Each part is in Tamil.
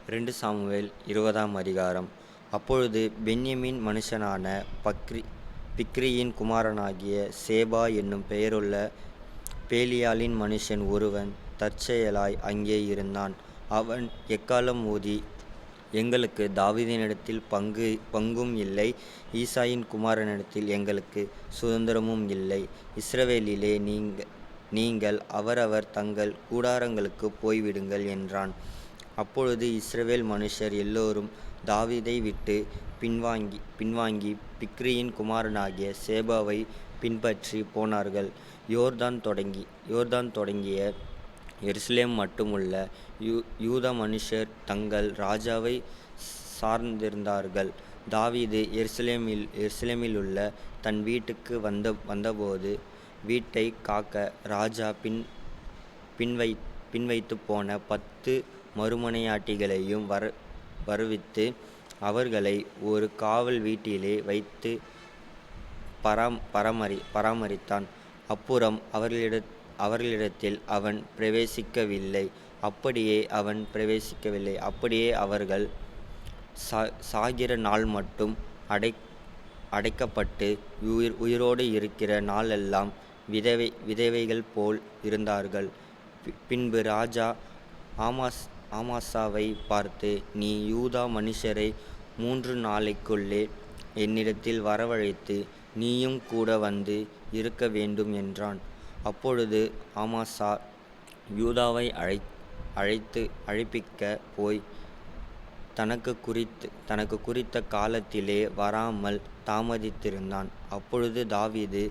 2 சாமுவேல் 20ஆம் அதிகாரம். அப்பொழுது பென்யமீன் மனுஷனான பிக்ரியின் குமாரனாகிய சேபா என்னும் பெயருள்ள பேலியாளின் மனுஷன் ஒருவன் தற்செயலாய் அங்கே இருந்தான். அவன் எக்காளம் ஊதி, எங்களுக்கு தாவீதினிடத்தில் பங்கும் இல்லை, ஈசாயின் குமாரனிடத்தில் எங்களுக்கு சுதந்திரமும் இல்லை. இஸ்ரவேலிலே நீங்கள் அவரவர் தங்கள் கூடாரங்களுக்கு போய்விடுங்கள் என்றான். அப்பொழுது இஸ்ரவேல் மனுஷர் எல்லோரும் தாவீதை விட்டு பின்வாங்கி பிக்ரியின் குமாரனாகிய சேபாவை பின்பற்றி போனார்கள். யோர்தான் தொடங்கிய எருசலேம் மட்டுமுள்ள யூதா மனுஷர் தங்கள் ராஜாவை சார்ந்திருந்தார்கள். தாவீது எருசலேமிலுள்ள தன் வீட்டுக்கு வந்தபோது வீட்டை காக்க ராஜா பின்வைத்து போன 10 மறுமனையாட்டிகளையும் வருவித்து அவர்களை ஒரு காவல் வீட்டிலே வைத்து பராமரித்தான். அப்புறம் அவர்களிடத்தில் அவன் பிரவேசிக்கவில்லை. அப்படியே அவர்கள் சாகிற நாள் மட்டும் அடைக்கப்பட்டு உயிரோடு இருக்கிற நாளெல்லாம் விதவைகள் போல் இருந்தார்கள். பின்பு ராஜா ஆமாசாவை பார்த்து, நீ யூதா மனுஷரை 3 நாளைக்குள்ளே என்னிடத்தில் வரவழைத்து நீயும் கூட வந்து இருக்க வேண்டும் என்றான். அப்பொழுது ஆமாசா யூதாவை அழைப்பிக்க போய் தனக்கு குறித்த காலத்திலே வராமல் தாமதித்திருந்தான். அப்பொழுது தாவீது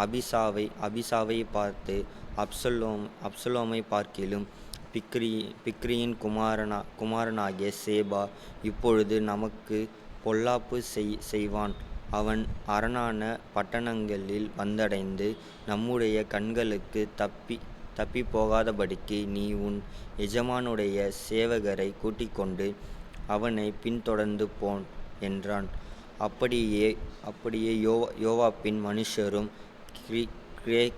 அபிசாவை பார்த்து, அப்சலோமை பார்க்கிலும் பிக்ரியின் குமாரனாகிய சேபா இப்பொழுது நமக்கு பொல்லாப்பு செய்வான். அவன் அரணான பட்டணங்களில் வந்தடைந்து நம்முடைய கண்களுக்கு தப்பி போகாதபடிக்கு நீ உன் எஜமானுடைய சேவகரை கூட்டிக்கொண்டு அவனை பின்தொடர்ந்து போன் என்றான். அப்படியே யோவாபின் மனுஷரும்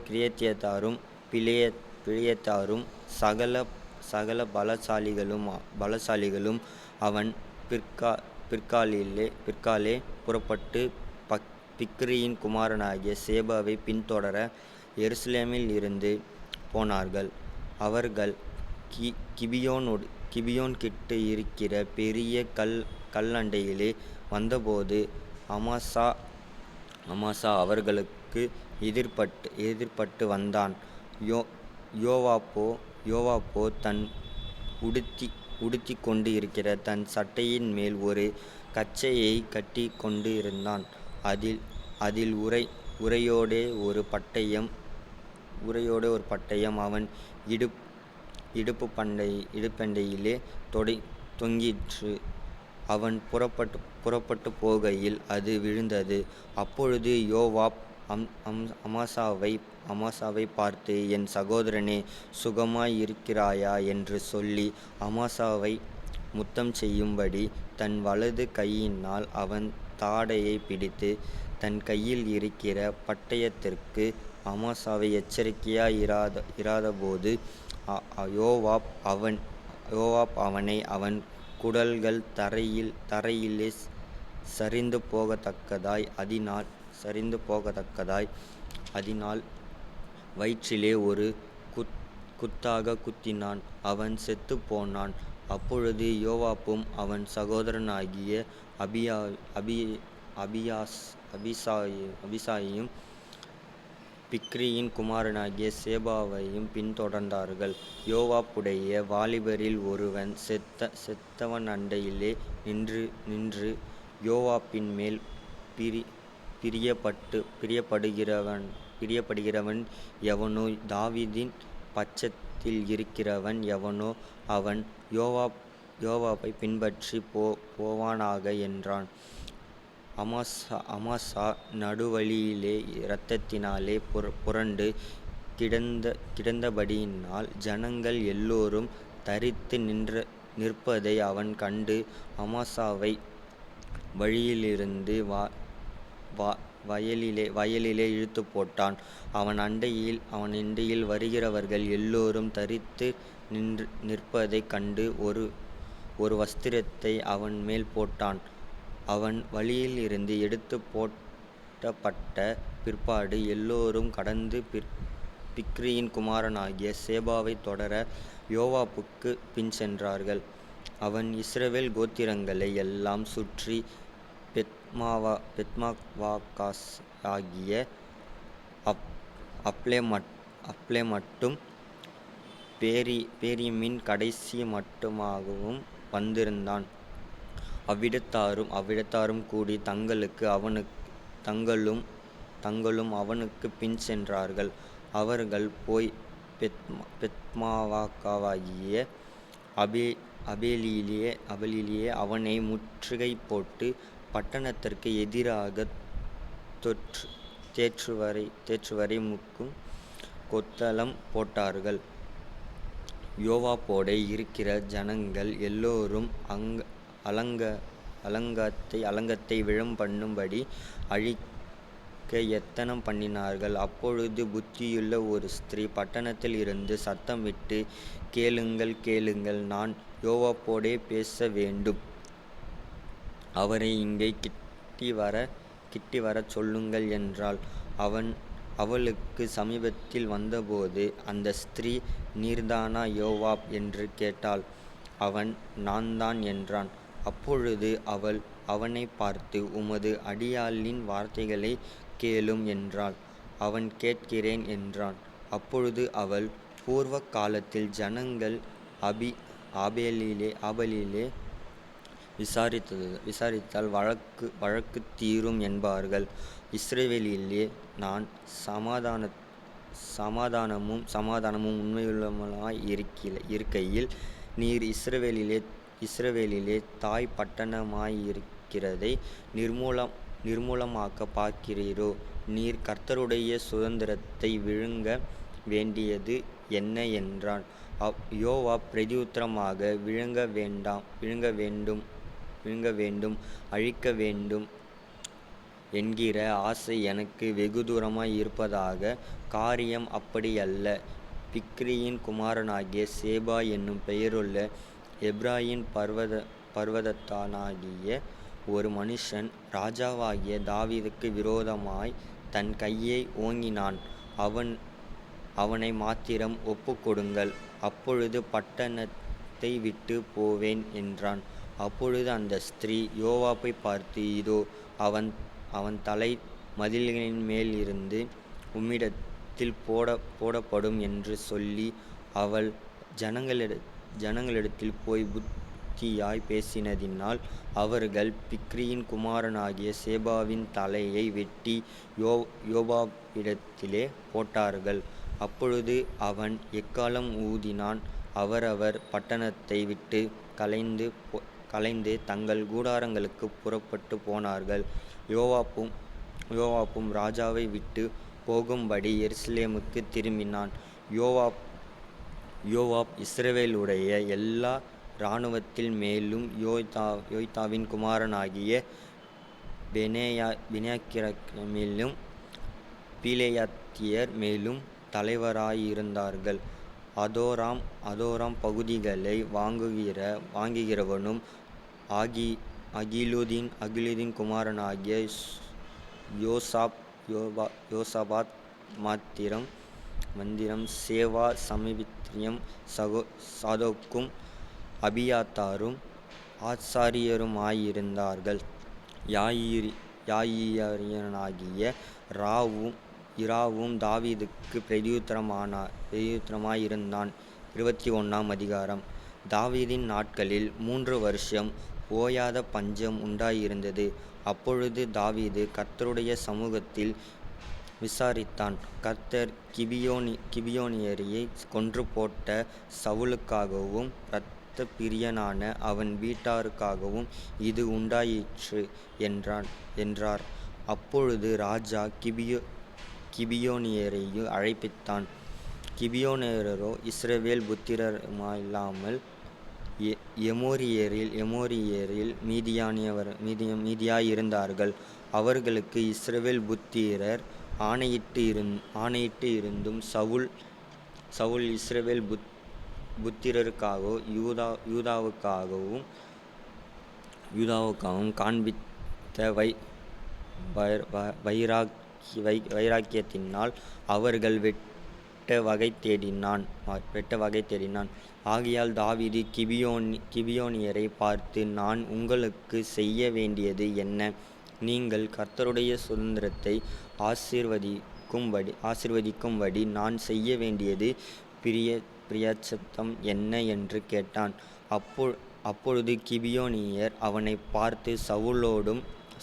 கிரியேத்தியத்தாரும் பிலேயத்தாரும் சகல பலசாலிகளும் அவன் பிற்காலே புறப்பட்டு பிக்ரியின் குமாரனாகிய சேபாவை பின்தொடர எருசலேமில் இருந்து போனார்கள். அவர்கள் கிபியோன் கிட்ட இருக்கிற பெரிய கல்லண்டையிலே வந்தபோது அமாசா அவர்களுக்கு எதிர்பட்டு வந்தான். யோவாப்போ தன் உடுத்தி கொண்டு இருக்கிற தன் சட்டையின் மேல் ஒரு கச்சையை கட்டி கொண்டு இருந்தான். அதில் உரையோடே ஒரு பட்டயம் அவன் இடுப்பண்டையிலே தொங்கிற்று. அவன் புறப்பட்டு போகையில் அது விழுந்தது. அப்பொழுது யோவாப் அமாசாவை பார்த்து, என் சகோதரனே, சுகமாய் இருக்கிறாயா என்று சொல்லி அமாசாவை முத்தம் செய்யும்படி தன் வலது கையினால் அவன் தாடையை பிடித்து தன் கையில் இருக்கிற பட்டயத்திற்கு அமாசாவை எச்சரிக்கையாய் இராதபோது யோவாப் அவனை அவன் குடல்கள் தரையிலே சரிந்து போகத்தக்கதாய் அதனால் வயிற்றிலே ஒரு குத்தாக குத்தினான். அவன் செத்து போனான். அப்பொழுது யோவாப்பும் அவன் சகோதரனாகிய அபிசாயும் பிக்ரியின் குமாரனாகிய சேபாவையும் பின்தொடர்ந்தார்கள். யோவாப்புடைய வாலிபரில் ஒருவன் செத்தவனண்டையிலே நின்று யோவாப்பின் மேல் பிரியப்படுகிறவன் எவனோ, தாவீதின் பட்சத்தில் இருக்கிறவன் எவனோ அவன் யோவாப்பை பின்பற்றி போவானாக என்றான். அமாசா நடுவழியிலே இரத்தத்தினாலே புரண்டு கிடந்தபடியினால் ஜனங்கள் எல்லோரும் தரித்து நிற்பதை அவன் கண்டு அமாசாவை வழியிலிருந்து வயலிலே இழுத்து போட்டான். அவன் அண்டையில் வருகிறவர்கள் எல்லோரும் தரித்து நிற்பதைக் கண்டு ஒரு வஸ்திரத்தை அவன் மேல் போட்டான். அவன் வழியில் இருந்து எடுத்து போட்டப்பட்ட பிற்பாடு எல்லோரும் கடந்து பிக்ரியின் குமாரனாகிய சேபாவை தொடர யோவாப்புக்கு பின் சென்றார்கள். அவன் இஸ்ரவேல் கோத்திரங்களை எல்லாம் சுற்றி பெத்மாவாகாஸ் ஆகிய அப்லே மட்டும் பேரிமின் கடைசி மட்டுமாகவும் வந்திருந்தான். அவ்விடத்தாரும் கூடி தங்களும் அவனுக்கு பின் சென்றார்கள். அவர்கள் போய் பெத்மாவாகாவாகிய அபேலிலே அவனை முற்றுகை போட்டு பட்டணத்திற்கு எதிராக தேற்றுவரை முக்கும் கொத்தளம் போட்டார்கள். யோவாப்போடே இருக்கிற ஜனங்கள் எல்லோரும் அலங்கத்தை விழம் பண்ணும்படி அழிக்க எத்தனம் பண்ணினார்கள். அப்பொழுது புத்தியுள்ள ஒரு ஸ்திரீ பட்டணத்தில் இருந்து சத்தமிட்டு, கேளுங்கள், நான் யோவாப்போடே பேச வேண்டும், அவரை இங்கே கிட்டி வரச் சொல்லுங்கள் என்றாள். அவளுக்கு சமீபத்தில் வந்தபோது அந்த ஸ்திரீ, நீர்தானா யோவாப் என்று கேட்டாள். அவன், நான்தான் என்றான். அப்பொழுது அவள் அவனை பார்த்து, உமது அடியாளின் வார்த்தைகளை கேளும் என்றாள். அவன், கேட்கிறேன் என்றான். அப்பொழுது அவள், பூர்வ காலத்தில் ஜனங்கள் ஆபேலிலே விசாரித்தால் வழக்கு தீரும் என்பார்கள். இஸ்ரவேலிலே நான் சமாதானமும் உண்மையுள்ளவனுமாய் இருக்கையில், நீர் இஸ்ரவேலிலே தாய் பட்டணமாயிருக்கிறதை நிர்மூலமாக்க பார்க்கிறீரோ? நீர் கர்த்தருடைய சுதந்திரத்தை விழுங்க வேண்டியது என்ன என்றான். யோவாப் பிரதியுத்தரமாக, விழுங்க வேண்டும், அழிக்க வேண்டும் என்கிற ஆசை எனக்கு வெகு தூரமாய் இருப்பதாக. காரியம் அப்படியல்ல. பிக்ரியின் குமாரனாகிய சேபா என்னும் பெயருள்ள எப்ராயிம் பர்வதத்தானாகிய ஒரு மனுஷன் ராஜாவாகிய தாவீதுக்கு விரோதமாய் தன் கையை ஓங்கினான். அவனை மாத்திரம் ஒப்புக்கொடுங்கள், அப்பொழுது பட்டணத்தை விட்டு போவேன் என்றான். அப்பொழுது அந்த ஸ்திரீ யோவாப்பை பார்த்து, இதோ அவன் தலை மதில்களின் மேல் இருந்து உம்மிடத்தில் போடப்படும் என்று சொல்லி, அவள் ஜனங்களிடத்தில் போய் புத்தியாய் பேசினதினால் அவர்கள் பிக்ரியின் குமாரனாகிய சேபாவின் தலையை வெட்டி யோவாபிடத்திலே போட்டார்கள். அப்பொழுது அவன் எக்காளம் ஊதினான். அவரவர் பட்டணத்தை விட்டு கலைந்து தங்கள் கூடாரங்களுக்கு புறப்பட்டு போனார்கள். யோவாப்பும் ராஜாவை விட்டு போகும்படி எருசலேமுக்கு திரும்பினான். யோவாப் இஸ்ரவேலுடைய எல்லா இராணுவத்தில் மேலும் யோய்தாவின் குமாரனாகிய பெனாக்கிரமிலும் பீலேயாத்தியர் மேலும் தலைவராயிருந்தார்கள். அதோராம் பகுதிகளை வாங்குகிறவனும் அகிலூதின் குமாரனாகிய யோசாபாத் மந்திரம் சேவா சமித்திரியும் சாதோக்கும் அபியாத்தாரும் ஆசாரியருமாயிருந்தார்கள். யாயியனாகிய இராவும் தாவீதுக்கு பிரதியுத்தரமாயிருந்தான். 21 அதிகாரம். தாவீதின் நாட்களில் 3 வருஷம் ஓயாத பஞ்சம் உண்டாயிருந்தது. அப்பொழுது தாவீது கர்த்தருடைய சமூகத்தில் விசாரித்தான். கர்த்தர் கிபியோனியரை கொன்று போட்ட சவுலுக்காகவும் இரத்த பிரியனான அவன் வீட்டாருக்காகவும் இது உண்டாயிற்று என்றார். அப்பொழுது ராஜா கிபியோனியரை அழைப்பித்தான். கிபியோனியரோ இஸ்ரவேல் புத்திரருமாயில்லாமல் எமோரியரில் மீதியாயிருந்தார்கள். அவர்களுக்கு இஸ்ரவேல் புத்திரர் ஆணையிட்டு இருந்தும் சவுல் இஸ்ரவேல் புத்திரருக்காகவும் யூதாவுக்காகவும் காண்பித்த வைராக்கியத்தினால் அவர்கள் வெட்ட வகை தேடினான். ஆகையால் தாவீது கிபியோனியரை பார்த்து, நான் உங்களுக்கு செய்ய வேண்டியது என்ன? நீங்கள் கர்த்தருடைய சுதந்திரத்தை ஆசீர்வதிக்கும்படி நான் செய்ய வேண்டியது பிரியச்சத்தம் என்ன என்று கேட்டான். அப்பொழுது கிபியோனியர் அவனை பார்த்து,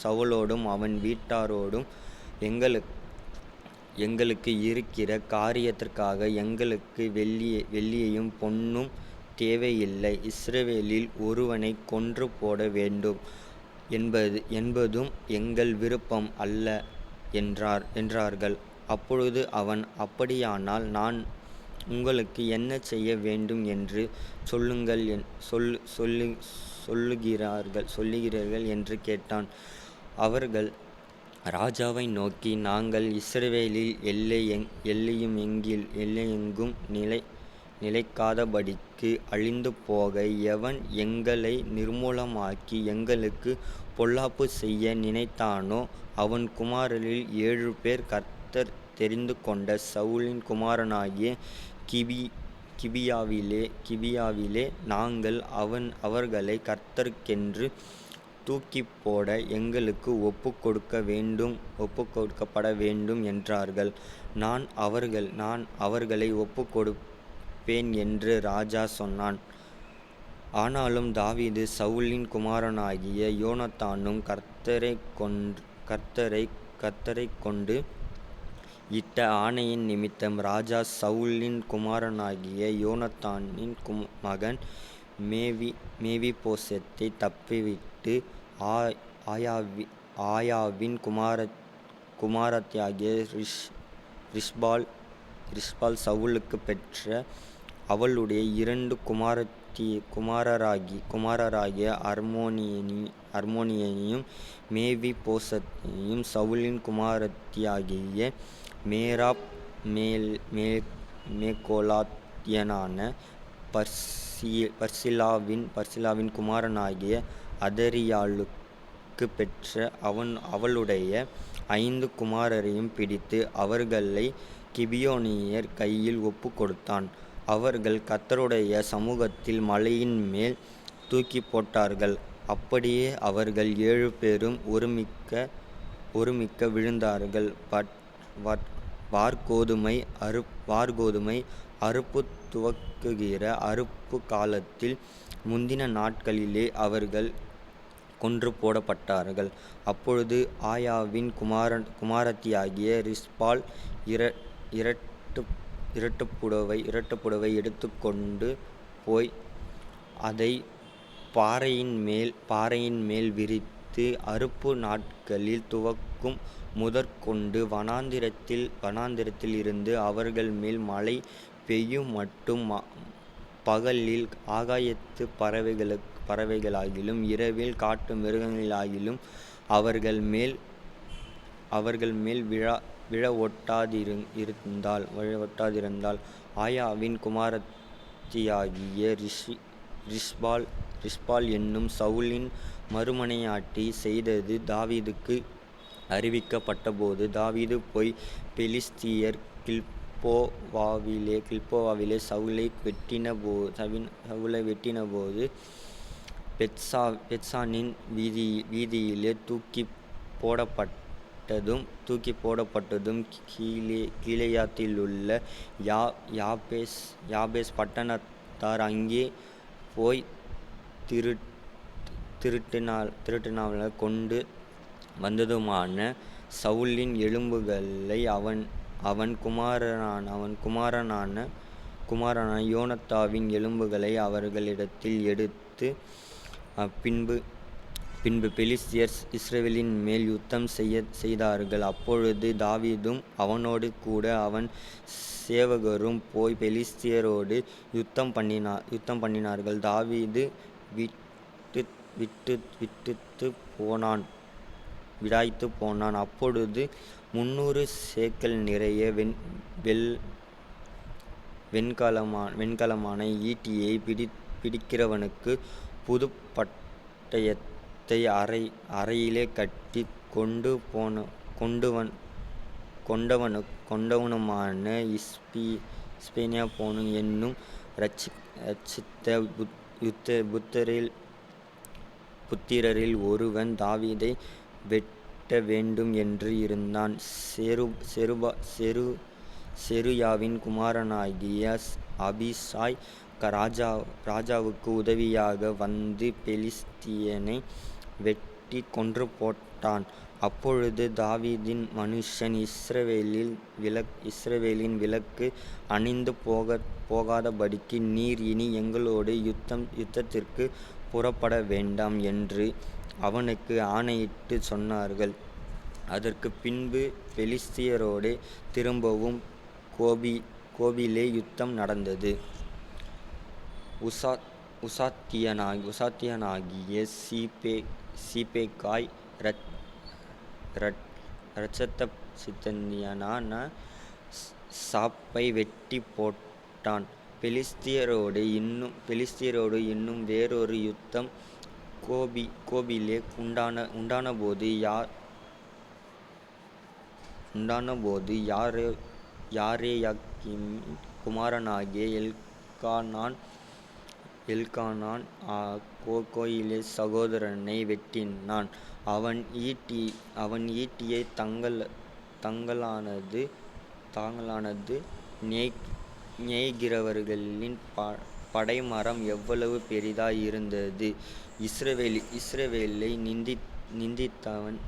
சவுலோடும் அவன் வீட்டாரோடும் எங்களுக்கு இருக்கிற காரியத்திற்காக எங்களுக்கு வெள்ளியையும் பொன்னும் தேவையில்லை. இஸ்ரவேலில் ஒருவனை கொன்று போட வேண்டும் என்பதும் எங்கள் விருப்பம் அல்ல என்றார்கள். அப்பொழுது அவன், அப்படியானால் நான் உங்களுக்கு என்ன செய்ய வேண்டும் என்று சொல்லுகிறீர்கள் என்று கேட்டான். அவர்கள் ராஜாவை நோக்கி, நாங்கள் இஸ்ரவேலில் எல்லையெங்கும் நிலைக்காதபடிக்கு அழிந்து போக எவன் எங்களை நிர்மூலமாக்கி எங்களுக்கு பொல்லாப்பு செய்ய நினைத்தானோ அவன் குமாரரில் 7 பேர் கர்த்தர் தெரிந்து கொண்ட சவுலின் குமாரனாகிய கிபியாவிலே நாங்கள் அவர்களை கர்த்தருக்கென்று தூக்கிப் போட எங்களுக்கு ஒப்புக்கொடுக்கப்பட வேண்டும் என்றார்கள். நான் அவர்களை ஒப்புக்கொடுப்பேன் என்று ராஜா சொன்னான். ஆனாலும் தாவீது சவுலின் குமாரனாகிய யோனத்தானும் கர்த்தரைக் கொண்டு இட்ட ஆணையின் நிமித்தம் ராஜா சவுலின் குமாரனாகிய யோனத்தானின் மகன் மேவிபோசேத்தை தப்பிவிட்டு ஆயாவின் குமாரத்தியாகிய ரிஸ்பாள் சவுலுக்கு பெற்ற அவளுடைய 2 குமாரராகிய அர்மோனியையும் மேவிபோசத்தையும் சவுலின் குமாரத்தியாகிய மேராப் மேகோலாத்தியனான பர்சிலாவின் குமாரனாகிய அதரியாளுக்கு பெற்ற அவளுடைய 5 குமாரரையும் பிடித்து அவர்களை கிபியோனியர் கையில் ஒப்புக்கொடுத்தான். அவர்கள் கர்த்தருடைய சமூகத்தில் மலையின் மேல் தூக்கி போட்டார்கள். அப்படியே அவர்கள் 7 பேரும் ஒருமிக்க விழுந்தார்கள். வார்கோதுமை அறுப்பு துவக்குகிற அறுப்பு காலத்தில் முந்தின நாட்களிலே அவர்கள் கொன்று போடப்பட்டார்கள். அப்பொழுது ஆயாவின் குமாரத்தியாகிய ரிஸ்பாள் இரட்டுப்புடவை எடுத்துக்கொண்டு போய் அதை பாறையின் மேல் விரித்து அறுப்பு நாட்களில் துவக்கும் முதற்கொண்டு வனாந்திரத்தில் இருந்து அவர்கள் மேல் மழை பெய்யும் மட்டும் பகலில் ஆகாயத்து பறவைகளாகிலும் இரவில் காட்டு மிருகங்களாகிலும் அவர்கள் மேல் விழ ஒட்டாதிருந்தால் ஆயாவின் குமாரத்தியாகிய ரிஸ்பாள் என்னும் சவுலின் மறுமனையாட்டி செய்தது தாவீதுக்கு அறிவிக்கப்பட்டபோது, தாவீது போய் பெலிஸ்தியர் கில்போவாவிலே சவுலை வெட்டினபோது பெத்சானின் வீதியிலே தூக்கிப் போடப்பட்டதும் கீலேயாத்திலுள்ள யாபேஸ் பட்டணத்தார் அங்கே போய் திருட்டினால் கொண்டு வந்ததுமான சவுலின் எலும்புகளை அவன் குமாரனான யோனத்தாவின் எலும்புகளை அவர்களிடத்தில் எடுத்து பின்பு பெலிஸ்தியர் இஸ்ரவேலின் மேல் யுத்தம் செய்தார்கள். அப்பொழுது தாவீதும் அவனோடு கூட அவன் சேவகரும் போய் பெலிஸ்தியரோடு யுத்தம் பண்ணினார்கள். தாவீது விடாய்த்து போனான். அப்பொழுது 300 சேக்கல் நிறைய வெண்கலமான ஈட்டியை பிடிக்கிறவனுக்கு புது பட்டயத்தை அறையிலே கட்டி கொண்டவனுமான இஸ்பேனியாபோனு என்னும் இரட்சித்த புத்திரரில் ஒருவன் தாவீதை வெட்ட வேண்டும் என்று இருந்தான். செருயாவின் குமாரனாகிய அபிசாய் ராஜாவுக்கு உதவியாக வந்து பெலிஸ்தியனை வெட்டி கொன்று போட்டான். அப்பொழுது தாவீதின் மனுஷன் இஸ்ரவேலின் விலக்கு அணிந்து போகாதபடிக்கு நீர் இனி எங்களோடு யுத்தத்திற்கு புறப்பட வேண்டாம் என்று அவனுக்கு ஆணையிட்டு சொன்னார்கள். அதற்கு பின்பு பெலிஸ்தியரோடே திரும்பவும் கோபிலே யுத்தம் நடந்தது. உசாத்தியனாகிய சீபேக்காய் இரட்சதசித்தனான சாப்பை வெட்டி போட்டான். பெலிஸ்தியரோடு இன்னும் வேறொரு யுத்தம் கோபிலே உண்டானபோது யாரேயாக்கிம் குமாரனாகிய எல்கானான் கோயிலே சகோதரனை வெட்டினான். அவன் ஈட்டியை தாங்கலானது நெய்கிறவர்களின் படைமரம் எவ்வளவு பெரிதாய் இருந்தது. இஸ்ரவேலை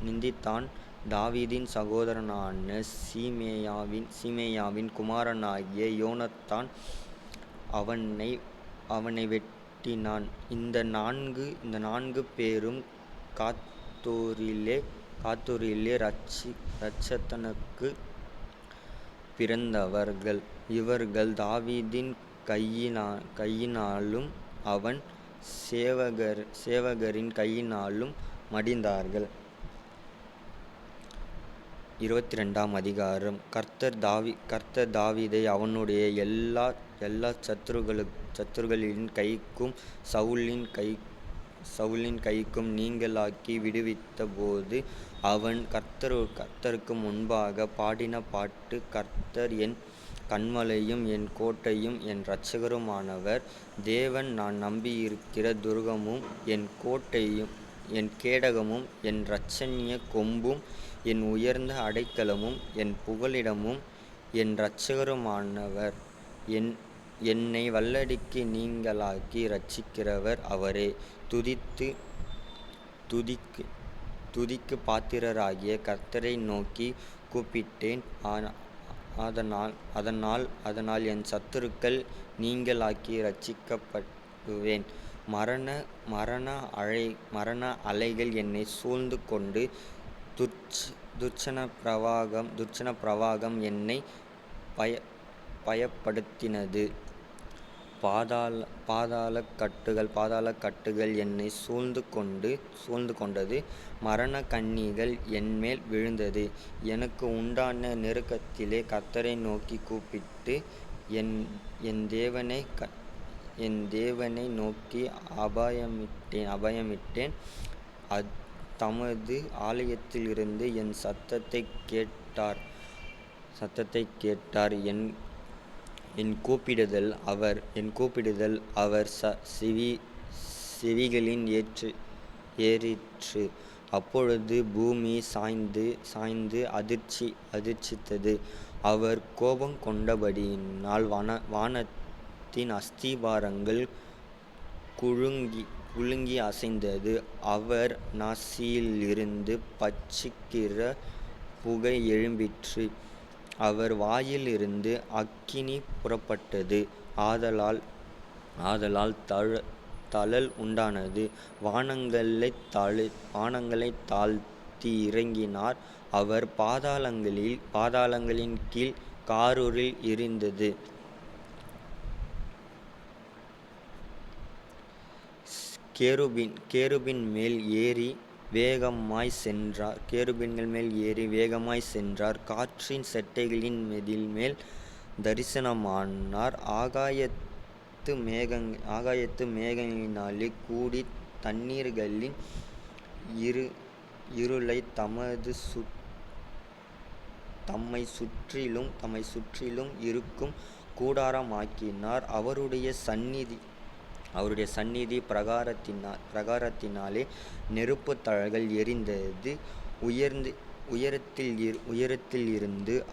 நிந்தித்தான். தாவீதின் சகோதரனான சீமேயாவின் குமாரனாகிய யோனத்தான் அவனை வெட்டினான். இந்த நான்கு பேரும் காத்தூரிலே இரட்சதனுக்கு பிறந்தவர்கள். இவர்கள் தாவீதின் கையினாலும் அவன் சேவகரின் கையினாலும் மடிந்தார்கள். 22 அதிகாரம். கர்த்தர் தாவீதை அவனுடைய எல்லா சத்துருக்களின் கைக்கும் சவுலின் கைக்கும் நீங்கலாக்கி விடுவித்த போது அவன் கர்த்தருக்கு முன்பாக பாடின பாட்டு. கர்த்தர் என் கன்மலையும் என் கோட்டையும் என் இரட்சகருமானவர். தேவன் நான் நம்பியிருக்கிற துர்கமும் என் கோட்டையும் என் கேடகமும் என் இரட்சணிய கொம்பும் என் உயர்ந்த அடைக்கலமும் என் புகலிடமும் என் இரட்சகருமானவர். என்னை வல்லடிக்கு நீங்கலாக்கி இரட்சிக்கிறவர் அவரே. துதிக்கு பாத்திரராகிய கர்த்தரை நோக்கி கூப்பிட்டேன். அதனால் என் சத்துருக்கள் நீங்கலாக்கி இரட்சிக்கப்படுவேன். மரண அலைகள் என்னை சூழ்ந்து கொண்டு துர்ச்சன பிரவாகம் என்னை பயப்படுத்தினது. பாதாள கட்டுகள் என்னை சூழ்ந்து கொண்டது. மரண கண்ணிகள் என்மேல் விழுந்தது. எனக்கு உண்டான நெருக்கத்திலே கர்த்தரை நோக்கி கூப்பிட்டு என் தேவனை நோக்கி அபயமிட்டேன். தமது ஆலயத்திலிருந்து என் சத்தத்தை கேட்டார். என் கூப்பிடுதல் அவர் செவிகளில் ஏறிற்று. அப்பொழுது பூமி சாய்ந்து அதிர்ச்சித்தது. அவர் கோபம் கொண்டபடியினால் வானத்தின் அஸ்திபாரங்கள் குலுங்கி அசைந்தது. அவர் நாசியிலிருந்து பட்சிக்கிற புகை எழும்பிற்று. அவர் வாயிலிருந்து அக்கினி புறப்பட்டது. ஆதலால் தழல் உண்டானது. வானங்களைத் தாழ்த்தி இறங்கினார். அவர் பாதாளங்களின் கீழ் காரிருள் இருந்தது. கேருபீன்கள் மேல் ஏறி வேகமாய் சென்றார். காற்றின் செட்டைகளின் மேல் தரிசனமானார். ஆகாயத்து மேகங்களினாலே கூடி தண்ணீர்களின் இருளைத் தம்மை சுற்றிலும் இருக்கும் கூடாரமாக்கினார். அவருடைய சந்நிதி பிரகாரத்தினாலே நெருப்புத் தழல்கள் எரிந்தது. உயரத்தில் இருந்து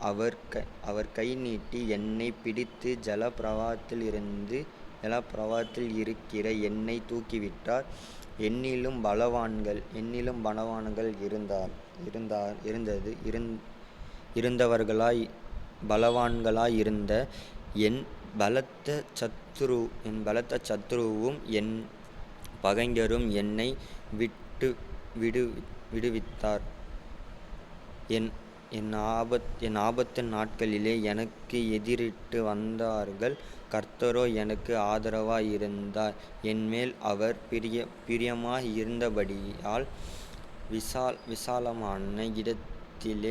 அவர் கை நீட்டி என்னைப் பிடித்து ஜலப்பிரவாகத்தில் இருக்கிற என்னைத் தூக்கிவிட்டார். என்னிலும் பலவான்கள் பலவான்களாயிருந்த என் பலத்த சத்துருவும் என் பகைஞரும் என்னை விடுவித்தார். என் ஆபத்து நாட்களிலே எனக்கு எதிரிட்டு வந்தார்கள். கர்த்தரோ எனக்கு ஆதரவாயிருந்தார். என்மேல் அவர் பிரியமாயிருந்தபடியால்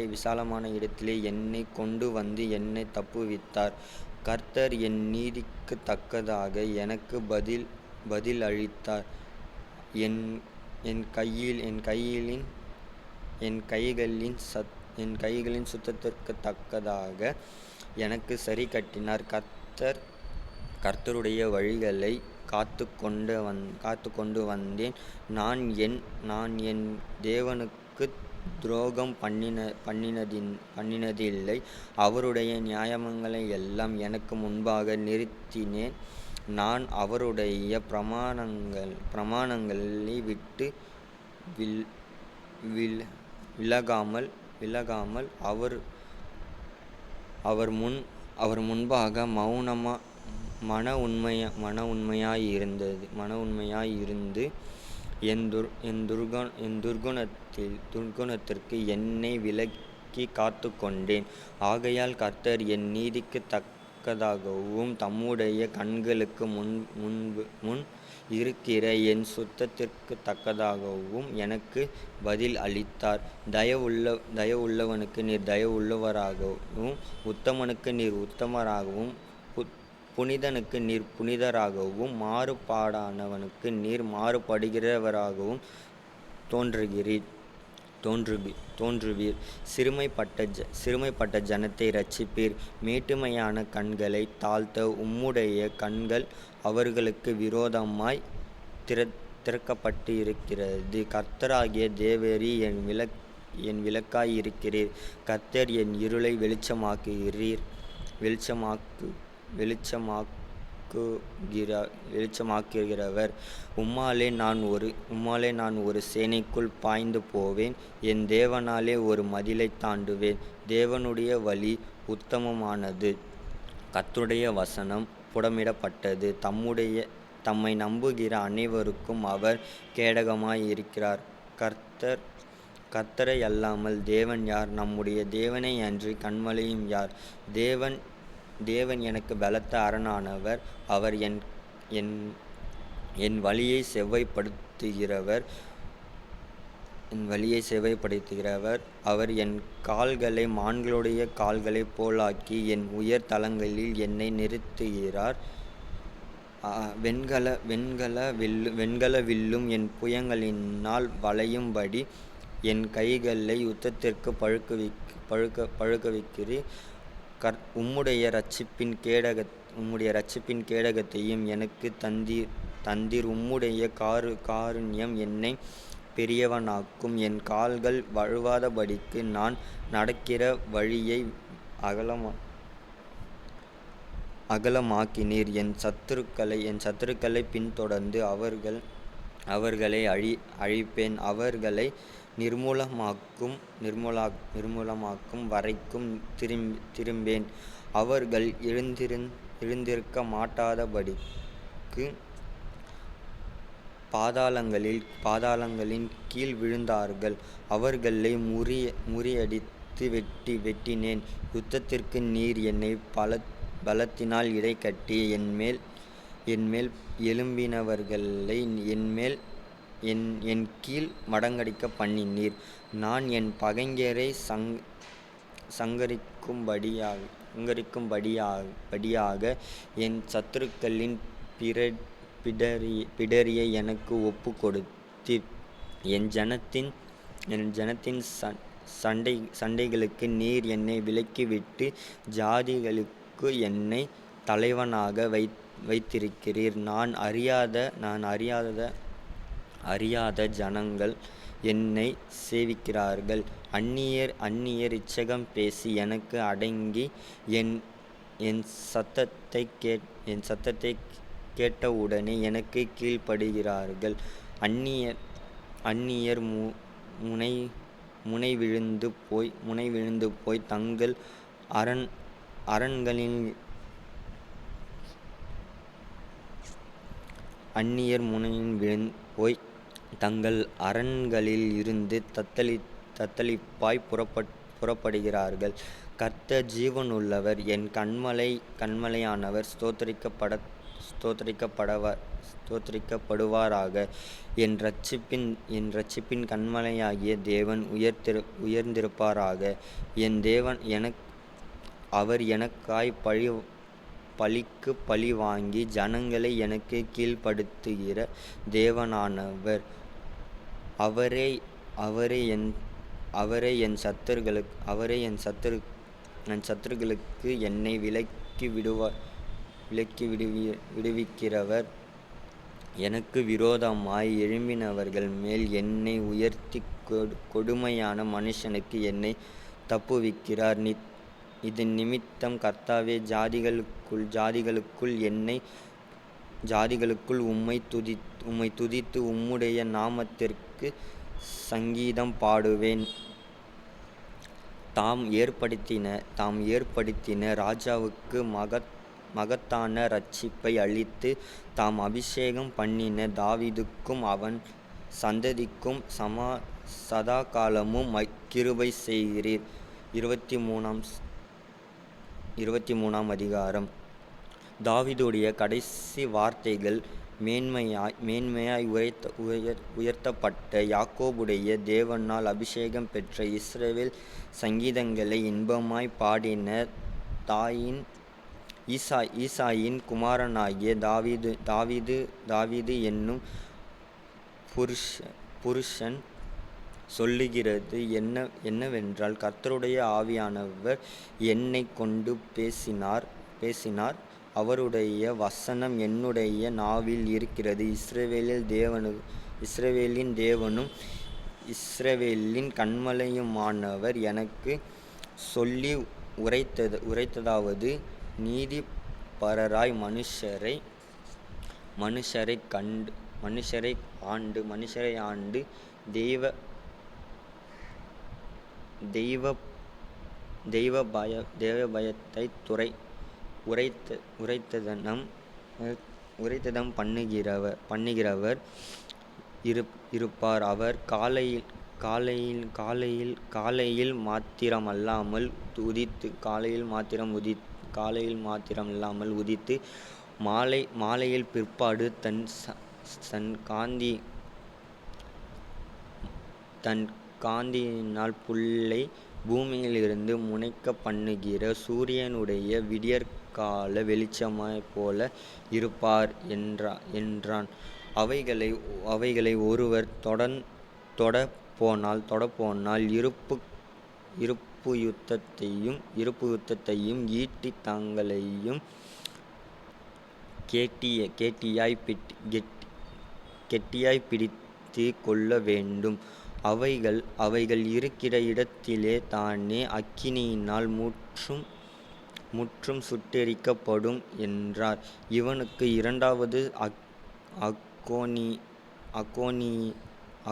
விசாலமான இடத்திலே என்னைக் கொண்டு வந்து என்னைத் தப்புவித்தார். கர்த்தர் என் நீதிக்குத் தக்கதாக எனக்கு பதில் அளித்தார். என் கைகளின் சுத்தத்திற்குத் தக்கதாக எனக்கு சரி கட்டினார். கர்த்தருடைய வழிகளைக் காத்துக்கொண்டு வந்தேன். நான் என் தேவனுக்குத் துரோகம் பண்ணினதில்லை. அவருடைய நியாயங்களையெல்லாம் எனக்கு முன்பாக நிறுத்தினேன். நான் அவருடைய பிரமாணங்களை விட்டு விலகாமல் அவர் முன்பாக மன உண்மையாயிருந்து என் துர்க்குணத்திற்கு என்னை விலக்கி காத்துக்கொண்டேன். ஆகையால் கர்த்தர் என் நீதிக்குத் தக்கதாகவும் தம்முடைய கண்களுக்கு முன் இருக்கிற என் சுத்தத்திற்குத் தக்கதாகவும் எனக்கு பதில் அளித்தார். தயவுள்ளவனுக்கு நீர் தயவுள்ளவராகவும், உத்தமனுக்கு நீர் உத்தமராகவும், புனிதனுக்கு நீர் புனிதராகவும், மாறுபாடானவனுக்கு நீர் மாறுபடுகிறவராகவும் தோன்றுவீர். சிறுமைப்பட்ட ஜனத்தை இரட்சிப்பீர். மேட்டுமையான கண்களைத் தாழ்த்த உம்முடைய கண்கள் அவர்களுக்கு விரோதமாய் திறக்கப்பட்டிருக்கிறது. கர்த்தராகிய தேவரீர் என் விளக்காயிருக்கிறீர். கர்த்தர் என் இருளை வெளிச்சமாக்குகிறவர். உம்மாலே நான் ஒரு சேனைக்குள் பாய்ந்து போவேன். என் தேவனாலே ஒரு மதிலைத் தாண்டுவேன். தேவனுடைய வழி உத்தமமானது. கர்த்தருடைய வசனம் புடமிடப்பட்டது. தம்மை நம்புகிற அனைவருக்கும் அவர் கேடகமாயிருக்கிறார். கர்த்தரை அல்லாமல் தேவன் யார்? நம்முடைய தேவனை அன்றி கன்மலையும் யார்? தேவன் எனக்கு பலத்த அரணானவர். அவர் என் வழியை செவ்வைப்படுத்துகிறவர். அவர் என் கால்களை மான்களுடைய கால்களைப் போலாக்கி என் உயர் தலங்களில் என்னை நிறுத்துகிறார். வெண்கல வில்லும் என் புயங்களினால் வளையும்படி என் கைகளை யுத்தத்திற்கு பழக்குவிக்கிறீர். உம்முடைய இரட்சிப்பின் கேடகத்தையும் எனக்கு தந்தீர். உம்முடைய காருண்யம் என்னை பெரியவனாக்கும். என் கால்கள் வழுவாதபடிக்கு நான் நடக்கிற வழியை அகலமாக்கினீர். என் சத்துருக்களை பின்தொடர்ந்து அவர்களை அழிப்பேன். அவர்களை நிர்மூலமாக்கும் வரைக்கும் திரும்பேன். அவர்கள் எழுந்திருக்க மாட்டாதபடிக்கு பாதாளங்களின் கீழ் விழுந்தார்கள். அவர்களை முறியடித்து வெட்டினேன். யுத்தத்திற்கு நீர் என்னை பலத்தினால் இடைக்கட்டி என்மேல் எழும்பினவர்களை என் கீழ் மடங்கடிக்க பண்ணினீர். நான் என் பகைஞரை சங்கரிக்கும்படியாக படியாக என் சத்துருக்களின் பிடரியை எனக்கு ஒப்பு கொடுத்தீர். என் ஜனத்தின் சண்டைகளுக்கு நீர் என்னை விலக்கிவிட்டு ஜாதிகளுக்கு என்னை தலைவனாக வைத்திருக்கிறீர். நான் அறியாத ஜனங்கள் என்னை சேவிக்கிறார்கள். அந்நியர் இச்சகம் பேசி எனக்கு அடங்கி என் சத்தத்தை கேட்டவுடனே எனக்கு கீழ்ப்படுகிறார்கள். அந்நியர் முனை விழுந்து போய் தங்கள் அரண்களில் தங்கள் அரண்களில் இருந்து தத்தளிப்பாய் புறப்படுகிறார்கள். கர்த்தர் ஜீவனுள்ளவர், என் கன்மலையானவர் ஸ்தோத்திரிக்கப்படுவாராக. என் இரட்சிப்பின் கன்மலையாகிய தேவன் உயர்ந்திருப்பாராக. என் தேவன் அவர் எனக்காய் பழிக்கு பழி வாங்கி ஜனங்களை எனக்கு கீழ்ப்படுத்துகிற தேவனானவர். அவரே என் சத்துருக்களுக்கு என்னை விடுவிக்கிறவர். எனக்கு விரோதமாய் எழும்பினவர்கள் மேல் என்னை உயர்த்தி கொடுமையான மனுஷனுக்கு என்னை தப்புவிக்கிறார். இது நிமித்தம் கர்த்தாவே, ஜாதிகளுக்குள் உம்மை துதித்து உம்முடைய நாமத்திற்கு சங்கீதம் பாடுவேன். தாம் ஏற்படுத்தின ராஜாவுக்கு மகத்தான இரட்சிப்பை அளித்து தாம் அபிஷேகம் பண்ணின தாவீதுக்கும் அவன் சந்ததிக்கும் சதாகாலமும் கிருபை செய்கிறீர். 23 அதிகாரம். தாவீதுடைய கடைசி வார்த்தைகள். மேன்மையாய் உயர்த்தப்பட்ட யாக்கோபுடைய தேவனால் அபிஷேகம் பெற்ற இஸ்ரவேல் சங்கீதங்களை இன்பமாய் பாடின ஈசாயின் குமாரனாகிய தாவீது என்னும் புருஷன் சொல்லுகிறது என்னவென்றால், கர்த்தருடைய ஆவியானவர் என்னை கொண்டு பேசினார். அவருடைய வசனம் என்னுடைய நாவில் இருக்கிறது. இஸ்ரவேலின் தேவனும் இஸ்ரவேலின் கன்மலையுமானவர் எனக்கு சொல்லி உரைத்ததாவது, நீதிபரராய் மனுஷரை ஆண்டு தெய்வ பயத்தை உரைத்ததம் பண்ணுகிறவர் இருப்பார். அவர் காலையில் மாத்திரமல்லாமல் உதித்து மாலையில் பிற்பாடு தன் காந்தியினால் புல்லை பூமியிலிருந்து முளைக்க பண்ணுகிற சூரியனுடைய விடியற்கால வெளிச்சமாய் போல இருப்பார் என்றான். அவைகளை ஒருவர் தொடப்போனால் இருப்பு யுத்தத்தையும் ஈட்டி தங்களையும் கெட்டியாய் பிடித்து கொள்ள வேண்டும். அவைகள் இருக்கிற இடத்திலே தானே அக்கினியினால் முற்றும் சுட்டெரிக்கப்படும் என்றார். இவனுக்கு இரண்டாவது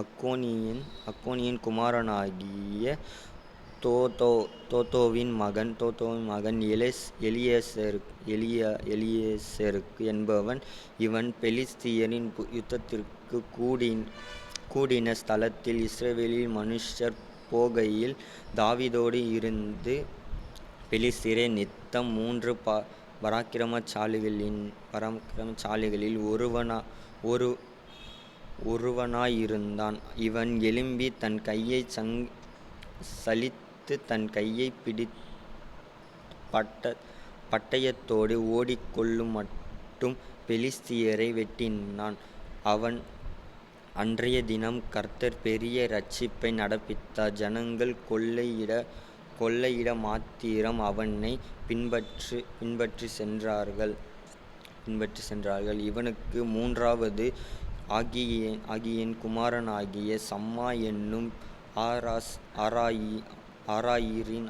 அக்கோனியின் குமாரனாகிய தோதோவின் மகன் எலியேசருக்கு என்பவன். இவன் பெலிஸ்தியரின் யுத்தத்திற்கு கூடின ஸ்தலத்தில் இஸ்ரவேலில் மனுஷர் போகையில் தாவீதோடு இருந்து பெலிஸ்தியரை நித்தம் 3 பராக்கிரமசாலிகளில் ஒருவனாயிருந்தான். இவன் எழும்பி தன் கையை சலித்து தன் கையை பட்டயத்தோடு ஓடிக்கொள்ளும் மட்டும் பெலிஸ்தியரை வெட்டினான். அவன் அன்றைய தினம் கர்த்தர் பெரிய இரட்சிப்பை நடப்பித்தார். ஜனங்கள் கொள்ளையிட மாத்திரம் அவனை பின்பற்றி சென்றார்கள். இவனுக்கு மூன்றாவது ஆகியேன் குமாரனாகிய சம்மா என்னும் ஆராயின்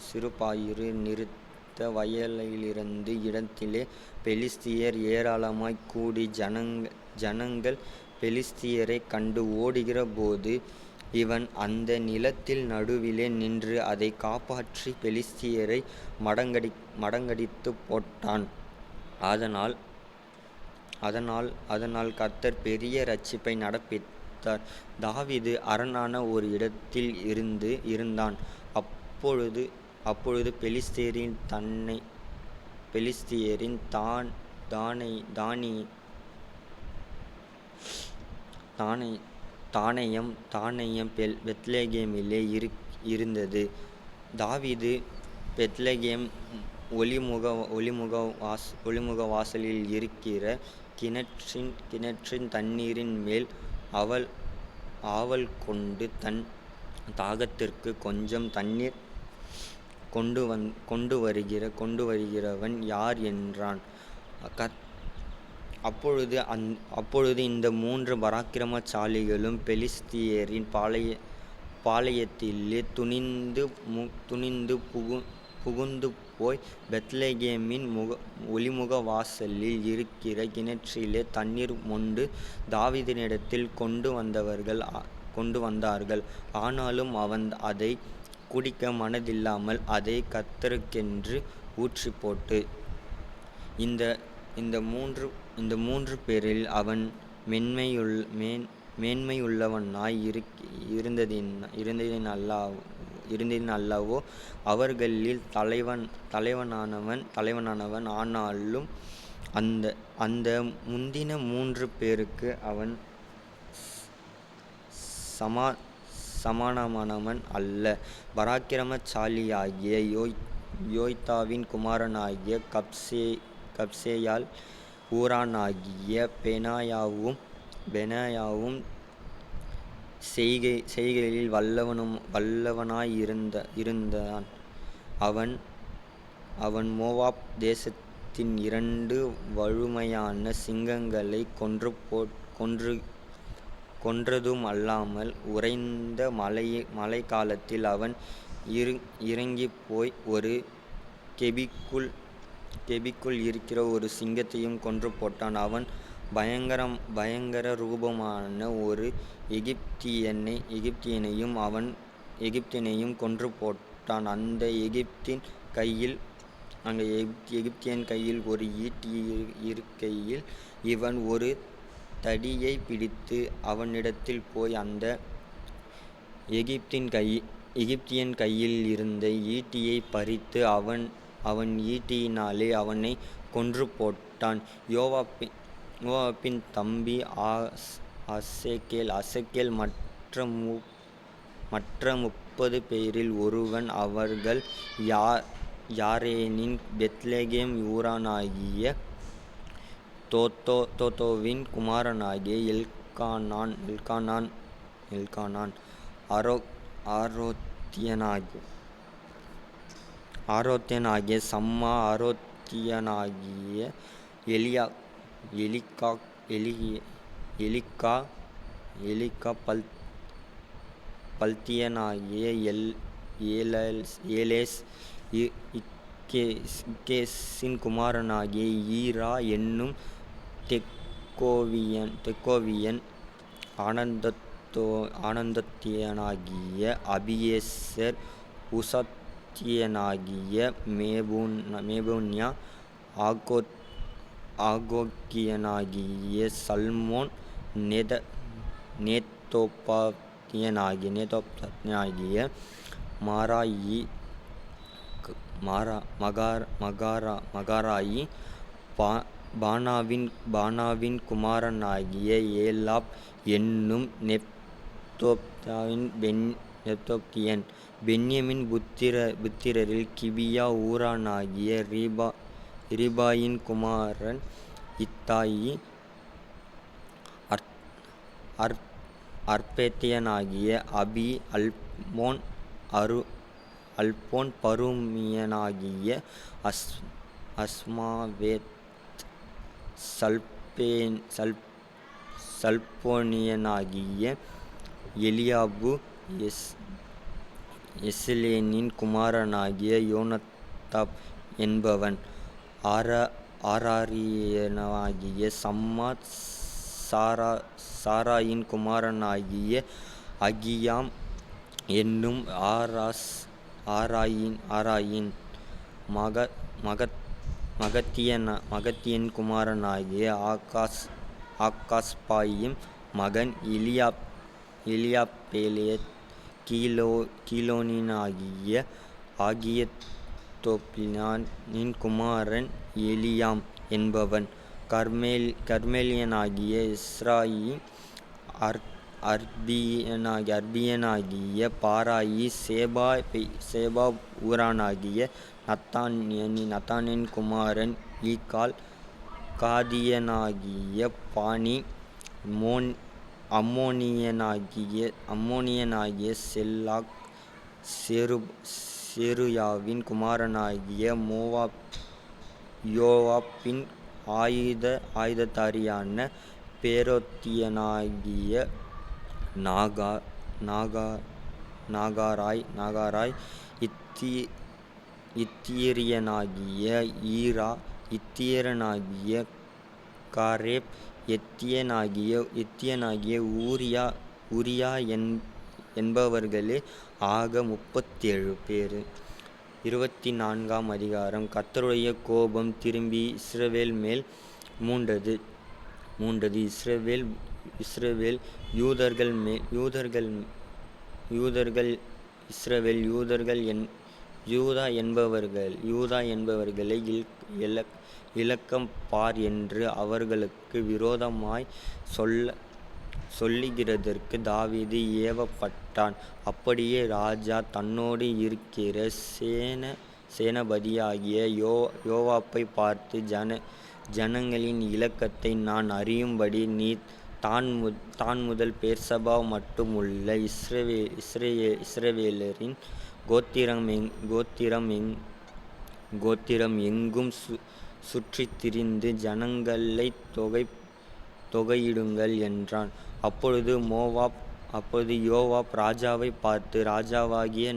சிறுபாயிறு நிறுத்த வயலிலிருந்த இடத்திலே பெலிஸ்தியர் ஏராளமாய்க் கூடி ஜனங்கள் பெலிஸ்தியரைக் கண்டு ஓடுகிற போது இவன் அந்த நிலத்தில் நடுவிலே நின்று அதை காப்பாற்றி பெலிஸ்தியரை மடங்கடித்து போட்டான். அதனால் கர்த்தர் பெரிய இரட்சிப்பை நடப்பித்தார். தாவீது அரணான ஒரு இடத்தில் இருந்தான். அப்பொழுது பெலிஸ்தியரின் தானியம் பெத்லெகேமிலே இருந்தது. தாவீது பெத்லெகேம் ஒலிமுக வாசலில் இருக்கிற கிணற்றின் தண்ணீரின் மேல் ஆவல் கொண்டு தன் தாகத்திற்கு கொஞ்சம் தண்ணீர் கொண்டு வருகிறவன் யார் என்றான். அப்பொழுது இந்த 3 பராக்கிரமசாலிகளும் பெலிஸ்தியரின் பாளையத்திலே துணிந்து புகுந்து போய் பெத்லெகேமின் ஒலிமுக வாசலில் இருக்கிற கிணற்றிலே தண்ணீர் மொண்டு தாவீதினிடத்தில் கொண்டு வந்தார்கள். ஆனாலும் அவன் அதை குடிக்க மனதில்லாமல் அதை கர்த்தருக்கென்று ஊற்றிப்போட்டு இந்த மூன்று பேரில் அவன் மேன்மையுள்ளவனாய் இருந்ததினல்லவோ அவர்களில் தலைவனானவன். ஆனாலும் அந்த முந்தின 3 பேருக்கு அவன் சமானமானவன் அல்ல. பராக்கிரமசாலியாகிய யோய்தாவின் குமாரனாகிய கப்சேயால் ஊரானாகிய பெனாயாவும் செய்கைகளில் வல்லவனாயிருந்தான். அவன் மோவாப் தேசத்தின் 2 வலுமையான சிங்கங்களை கொன்றதும் அல்லாமல் உறைந்த மழைக்காலத்தில் அவன் இறங்கிப்போய் ஒரு கெபிக்குள் இருக்கிற ஒரு சிங்கத்தையும் கொன்று போட்டான். அவன் பயங்கர ரூபமான ஒரு எகிப்தியனையும் கொன்று போட்டான். அந்த எகிப்தியன் கையில் ஒரு ஈட்டி இருக்கையில் இவன் ஒரு தடியை பிடித்து அவனிடத்தில் போய் அந்த எகிப்தியன் கையில் இருந்த ஈட்டியை பறித்து அவன் ஈட்டியினாலே அவனை கொன்று போட்டான். யோவாபின் தம்பி அசகேல் மற்ற 30 பேரில் ஒருவன். அவர்கள் யாரேனின் பெத்லெகேம் ஊரானாகிய தோதோவின் குமாரனாகிய எல்கானான் ஆரோத்தியனாகிய சம்மா ஆரோத்தியனாகிய எலிக்கா பல்தியனாகிய ஏலேஸ் இக்கேசின் குமாரனாகிய ஈரா என்னும் தெக்கோவியன் ஆனந்தோத்தியனாகிய அபியேசர் உசாத்தியனாகிய மேபுன்யா ஆகோக்கியனாகிய சல்மோன் நேத்தோப்பாத்தியனாகிய மகாராயி பானாவின் குமாரனாகிய ஏலாப் என்னும் நெப்தோத்தாவின் எத்தோப்பியன். பென்யமின் புத்திரரில் கிபியா ஊரானாகிய ரிபாயின் குமாரன் இத்தாயி. அர்பேத்தியனாகிய அபி அல்போன் பருமியனாகிய அஸ்மாவேத் சல்போனியனாகிய எலியாபு எஸ்லேனின் குமாரனாகிய யோனதாப் என்பவன். ஆராரியனாகிய சம்மாத் சாராயின் குமாரனாகிய அகியாம் என்னும் ஆராயின். மகத்தியன் குமாரனாகிய ஆகாஸ்பாயின் மகன் எலியாபேலேத். கீலோனியனாகிய ஆகியதோப்பினின் குமாரன் எலியாம் என்பவன். கர்மேலியனாகிய இஸ்ராயி. அர்பியனாகிய பாராயி. சேபா ஊரானாகிய நத்தானின் குமாரன் ஈகால். காதியனாகிய பானி. அம்மோனியனாகிய செல்லாக். செருயாவின் குமாரனாகிய யோவாப்பின் ஆயுததாரியான பேரோத்தியனாகிய நாகாராய். இத்தியரியனாகிய ஈரா. இத்தியனாகிய காரேப். எத்தியனாகிய ஊரியா என்பவர்களே ஆக 37 பேர். 24ஆம் அதிகாரம். கர்த்தருடைய கோபம் திரும்பி இஸ்ரவேல் மேல் மூண்டது. இஸ்ரவேல் யூதா என்பவர்களை இலக்கம் பார் என்று அவர்களுக்கு விரோதமாய் சொல்லுகிறதற்கு தாவீது ஏவப்பட்டான். அப்படியே ராஜா தன்னோடு இருக்கிற சேனாபதியாகிய யோவாப்பை பார்த்து, ஜனங்களின் இலக்கத்தை நான் அறியும்படி நீர் தான் முதல் பெர்சபா மட்டுமுள்ள இஸ்ரவேலரின் கோத்திரம் எங்கும் சுற்றித் திரிந்து ஜனங்களைத் தொகையிடுங்கள் என்றான். அப்பொழுது யோவாப் ராஜாவை பார்த்து, ராஜாவாகிய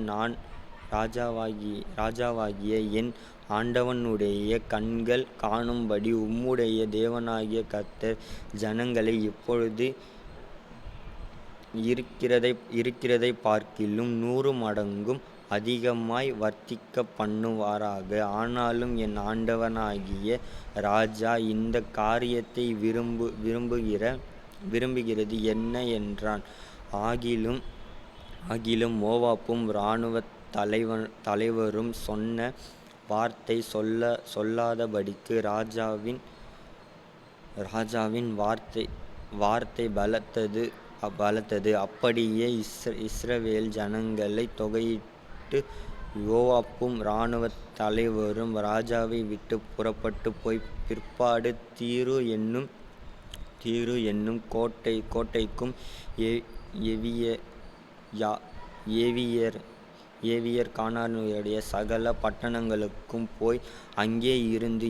என் ஆண்டவனுடைய கண்கள் காணும்படி உம்முடைய தேவனாகிய கர்த்தர் ஜனங்களை இப்பொழுது இருக்கிறதை பார்க்கிலும் 100 மடங்கும் அதிகமாய் வர்த்திக்க பண்ணுவாராக. ஆனாலும் என் ஆண்டவனாகிய ராஜா இந்த காரியத்தை விரும்புகிறது என்ன என்றான். ஆகிலும் மோவாப்பும் இராணுவத் தலைவரும் சொன்ன வார்த்தை சொல்லாதபடிக்கு ராஜாவின் வார்த்தை பலத்தது. அப்படியே இஸ்ரவேல் ஜனங்களை தொகையிட்டு யோவாப்பும் இராணுவத் தலைவரும் ராஜாவை விட்டு புறப்பட்டு போய் பிற்பாடு தீரு என்னும் கோட்டைக்கும் ஏவியர் கானானுடைய சகல பட்டணங்களுக்கும் போய் அங்கே இருந்து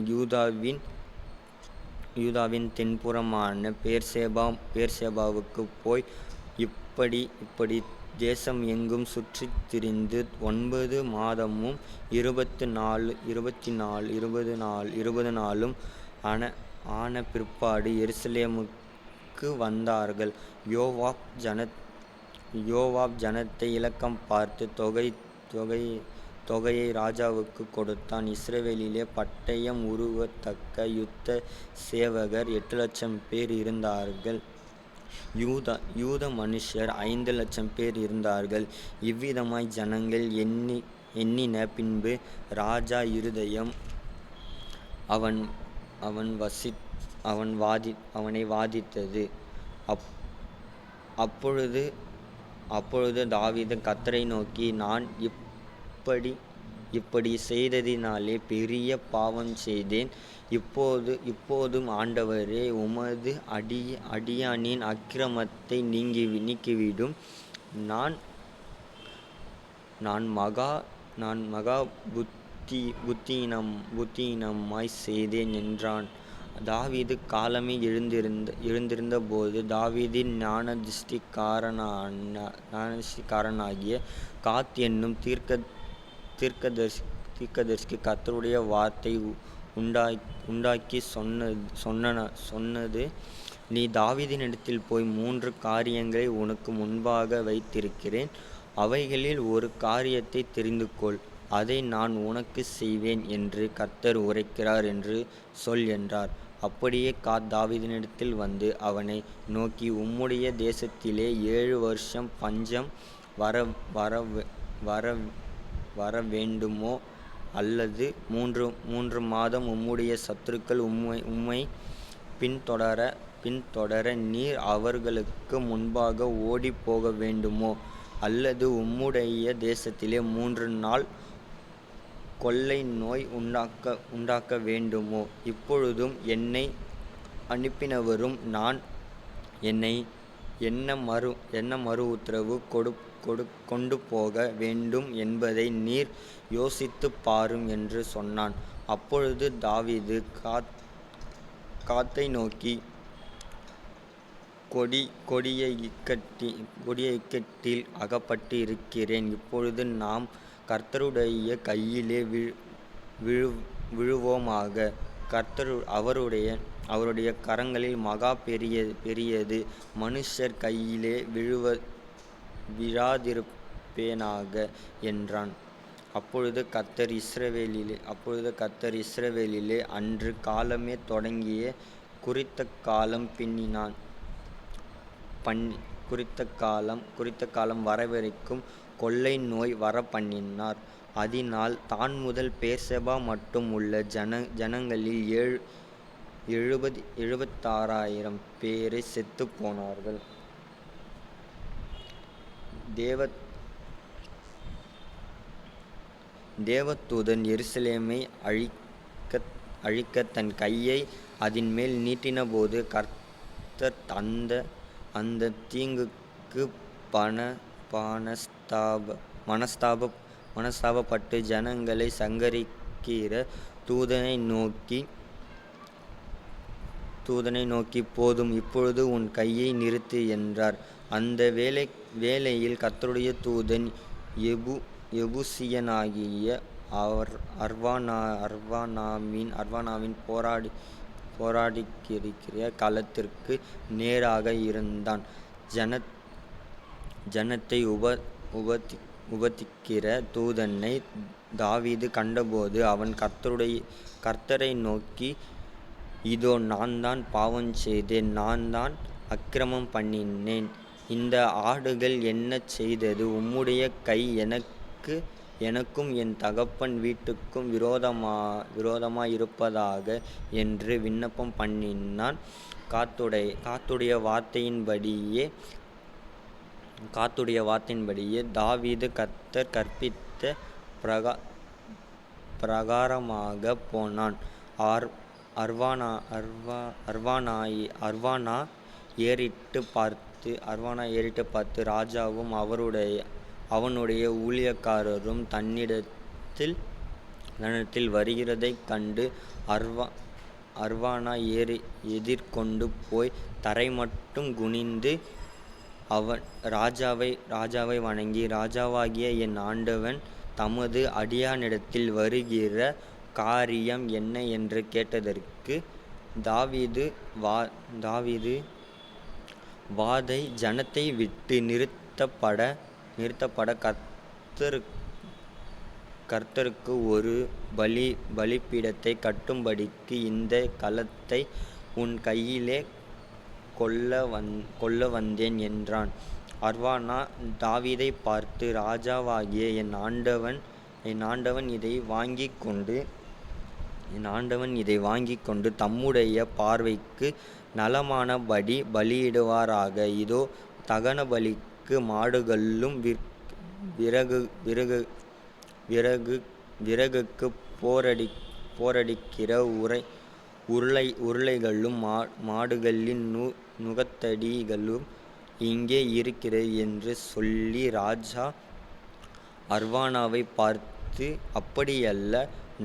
யூதாவின் தென்புறமான பெர்சேபாவுக்கு போய் இப்படி தேசம் எங்கும் சுற்றித் திரிந்து 9 மாதமும் 20 நாளும் ஆன பிற்பாடு எருசலேமுக்கு வந்தார்கள். யோவாப் ஜனத்தை இலக்கம் பார்த்து தொகையை ராஜாவுக்கு கொடுத்தான். இஸ்ரவேலிலே பட்டயம் உருவத்தக்க யுத்த சேவகர் 8 லட்சம் பேர் இருந்தார்கள். யூத மனுஷர் 5 லட்சம் பேர் இருந்தார்கள். இவ்விதமாய் ஜனங்கள் எண்ணின பின்பு ராஜா இருதயம் அவனை வாதித்தது. அப்பொழுது அப்பொழுது தாவீது கர்த்தரை நோக்கி, நான் இப்படி செய்ததினாலே பெரிய பாவம் செய்தேன். இப்போதும் ஆண்டவரே, உமது அடியானின் அக்கிரமத்தை நீக்கிவிடும். நான் நான் மகா புத்தியீனமாய் செய்தேன் என்றான். தாவீது காலமே எழுந்திருந்தபோது தாவீதின் ஞானதிஷ்டிக்காரனாகிய காத் என்னும் தீர்க்கதரிசிக்கு கர்த்தருடைய வார்த்தை உண்டாக்கி சொன்னது, நீ தாவீதினிடத்தில் போய் 3 காரியங்களை உனக்கு முன்பாக வைத்திருக்கிறேன். அவைகளில் ஒரு காரியத்தை தெரிந்துகொள். அதை நான் உனக்கு செய்வேன் என்று கர்த்தர் உரைக்கிறார் என்று சொல் என்றார். அப்படியே காத் தாவீதினிடத்தில் வந்து அவனை நோக்கி, உம்முடைய தேசத்திலே 7 வருஷம் பஞ்சம் வரவேண்டுமோ, அல்லது 3 மாதம் உம்முடைய சத்துருக்கள் உம்மை பின்தொடர நீர் அவர்களுக்கு முன்பாக ஓடிப்போக வேண்டுமோ, அல்லது உம்முடைய தேசத்திலே 3 நாள் கொள்ளை நோய் உண்டாக்க வேண்டுமோ? இப்பொழுதும் என்னை அனுப்பினவரும் நான் என்ன மறு உத்தரவு கொண்டு போக வேண்டும் என்பதை நீர் யோசித்துப் பாரும் என்று சொன்னான். அப்பொழுது தாவீது காத்தை நோக்கி, கொடிய இக்கட்டில் அகப்பட்டு இருக்கிறேன். இப்பொழுது நாம் கர்த்தருடைய கையிலே விழுவோமாக. அவருடைய கரங்களில் மகா பெரியது. மனுஷர் கையிலே விழாதிருப்பேனாக என்றான். அப்பொழுது கர்த்தர் இஸ்ரவேலிலே அன்று காலமே தொடங்கிய குறித்த காலம் வரவரைக்கும் கொள்ளை நோய் வரப்பண்ணினார். அதனால் தான் முதல் பெயர்செபா மட்டும் உள்ள ஜனங்களில் 76,000 பேரை செத்துப் போனார்கள். தேவதூதன் எருசலேமை அழிக்க தன் கையை அதின்மேல் நீட்டினபோது கர்த்தர் அந்த தீங்குக்கு மனஸ்தாபப்பட்டு ஜனங்களை சங்கரிக்கிற தூதனை நோக்கி, போதும், இப்பொழுது உன் கையை நிறுத்து என்றார். அந்த வேளையில் கர்த்தருடைய தூதன் எபூசியனாகிய அர்வானாவின் போராடிக்கிற களத்திற்கு நேராக இருந்தான். ஜனத்தை உபத்திக்கிற தூதனை தாவீது கண்டபோது அவன் கர்த்தரை நோக்கி, இதோ, நான் தான் பாவம் செய்தேன், நான் தான் அக்கிரமம் பண்ணினேன். இந்த ஆடுகள் என்ன செய்தது? உம்முடைய கை எனக்கும் என் தகப்பன் வீட்டுக்கும் விரோதமாயிருப்பதாக என்று விண்ணப்பம் பண்ணினான். காத்துடைய வார்த்தையின்படியே தாவீது கர்த்தர் கற்பித்த பிரகாரமாக போனான். அர்வானா ஏறிட்டு பார்த்து ராஜாவும் அவனுடைய ஊழியக்காரரும் தன்னிடத்தில் வருகிறதைக் கண்டு அர்வானா எதிர்கொண்டு போய் தரைமட்டும் குனிந்து ராஜாவை வணங்கி, ராஜாவாகிய என் ஆண்டவன் தமது அடியானிடத்தில் வருகிற காரியம் என்ன என்று கேட்டதற்கு, தாவீது வாதை ஜனத்தை விட்டு நிறுத்தப்பட கர்த்தருக்கு ஒரு பலிபீடத்தை கட்டும்படிக்கு இந்த களத்தை உன் கையிலே கொள்ள வந்தேன் என்றான். அர்வானா தாவீதை பார்த்து, ராஜாவாகிய என் ஆண்டவன் இதை வாங்கிக் கொண்டு தம்முடைய பார்வைக்கு நலமானபடி பலியிடுவாராக. இதோ, தகன விறகுக்கு மாடுகளும் விறகு விறகு விறகு விறகுக்கு போரடிக்கிற உருளைகளும் மாடுகளின் நுகத்தடிகளும் இங்கே இருக்கிறது என்று சொல்லி ராஜா அர்வானாவை பார்த்து, அப்படியல்ல,